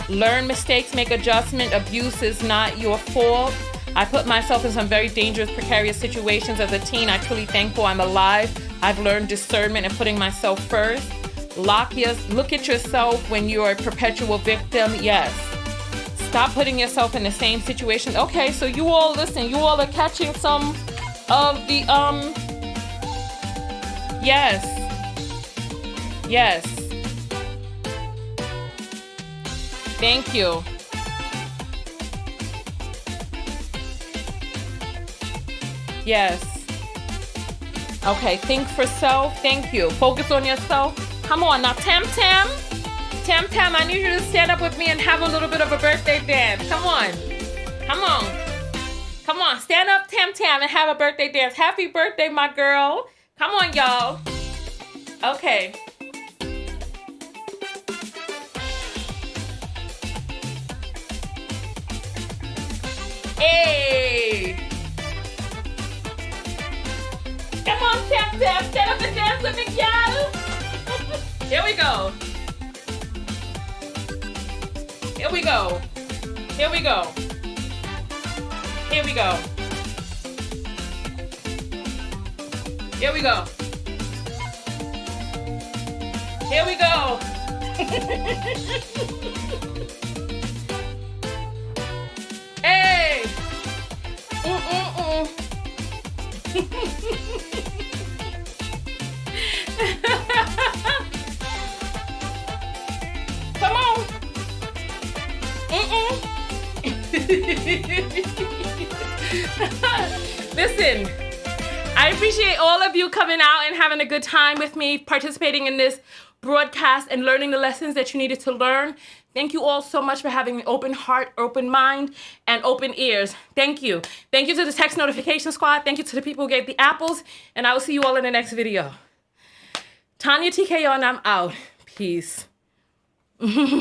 Learn mistakes, make adjustment. Abuse is not your fault. I put myself in some very dangerous, precarious situations as a teen. I'm truly thankful I'm alive. I've learned discernment and putting myself first. Look at yourself when you're a perpetual victim. Yes. Stop putting yourself in the same situation. Okay, so you all, listen, you all are catching some of the, yes. Thank you. Yes. Okay, think for self. Thank you. Focus on yourself. Come on now, Tam, I need you to stand up with me and have a little bit of a birthday dance. Come on. Stand up, Tam, and have a birthday dance. Happy birthday, my girl. Come on, y'all. Okay. Hey. Come on, Tam, stand up and dance with me, y'all. Here we go. Here we go. Here we go. Here we go. Here we go. Here we go. Hey. Listen, I appreciate all of you coming out and having a good time with me, participating in this broadcast and learning the lessons that you needed to learn. Thank you all so much for having an open heart, open mind, and open ears. Thank you. Thank you to the text notification squad. Thank you to the people who gave the apples, and I will see you all in the next video. Tanya TKO, and I'm out. Peace.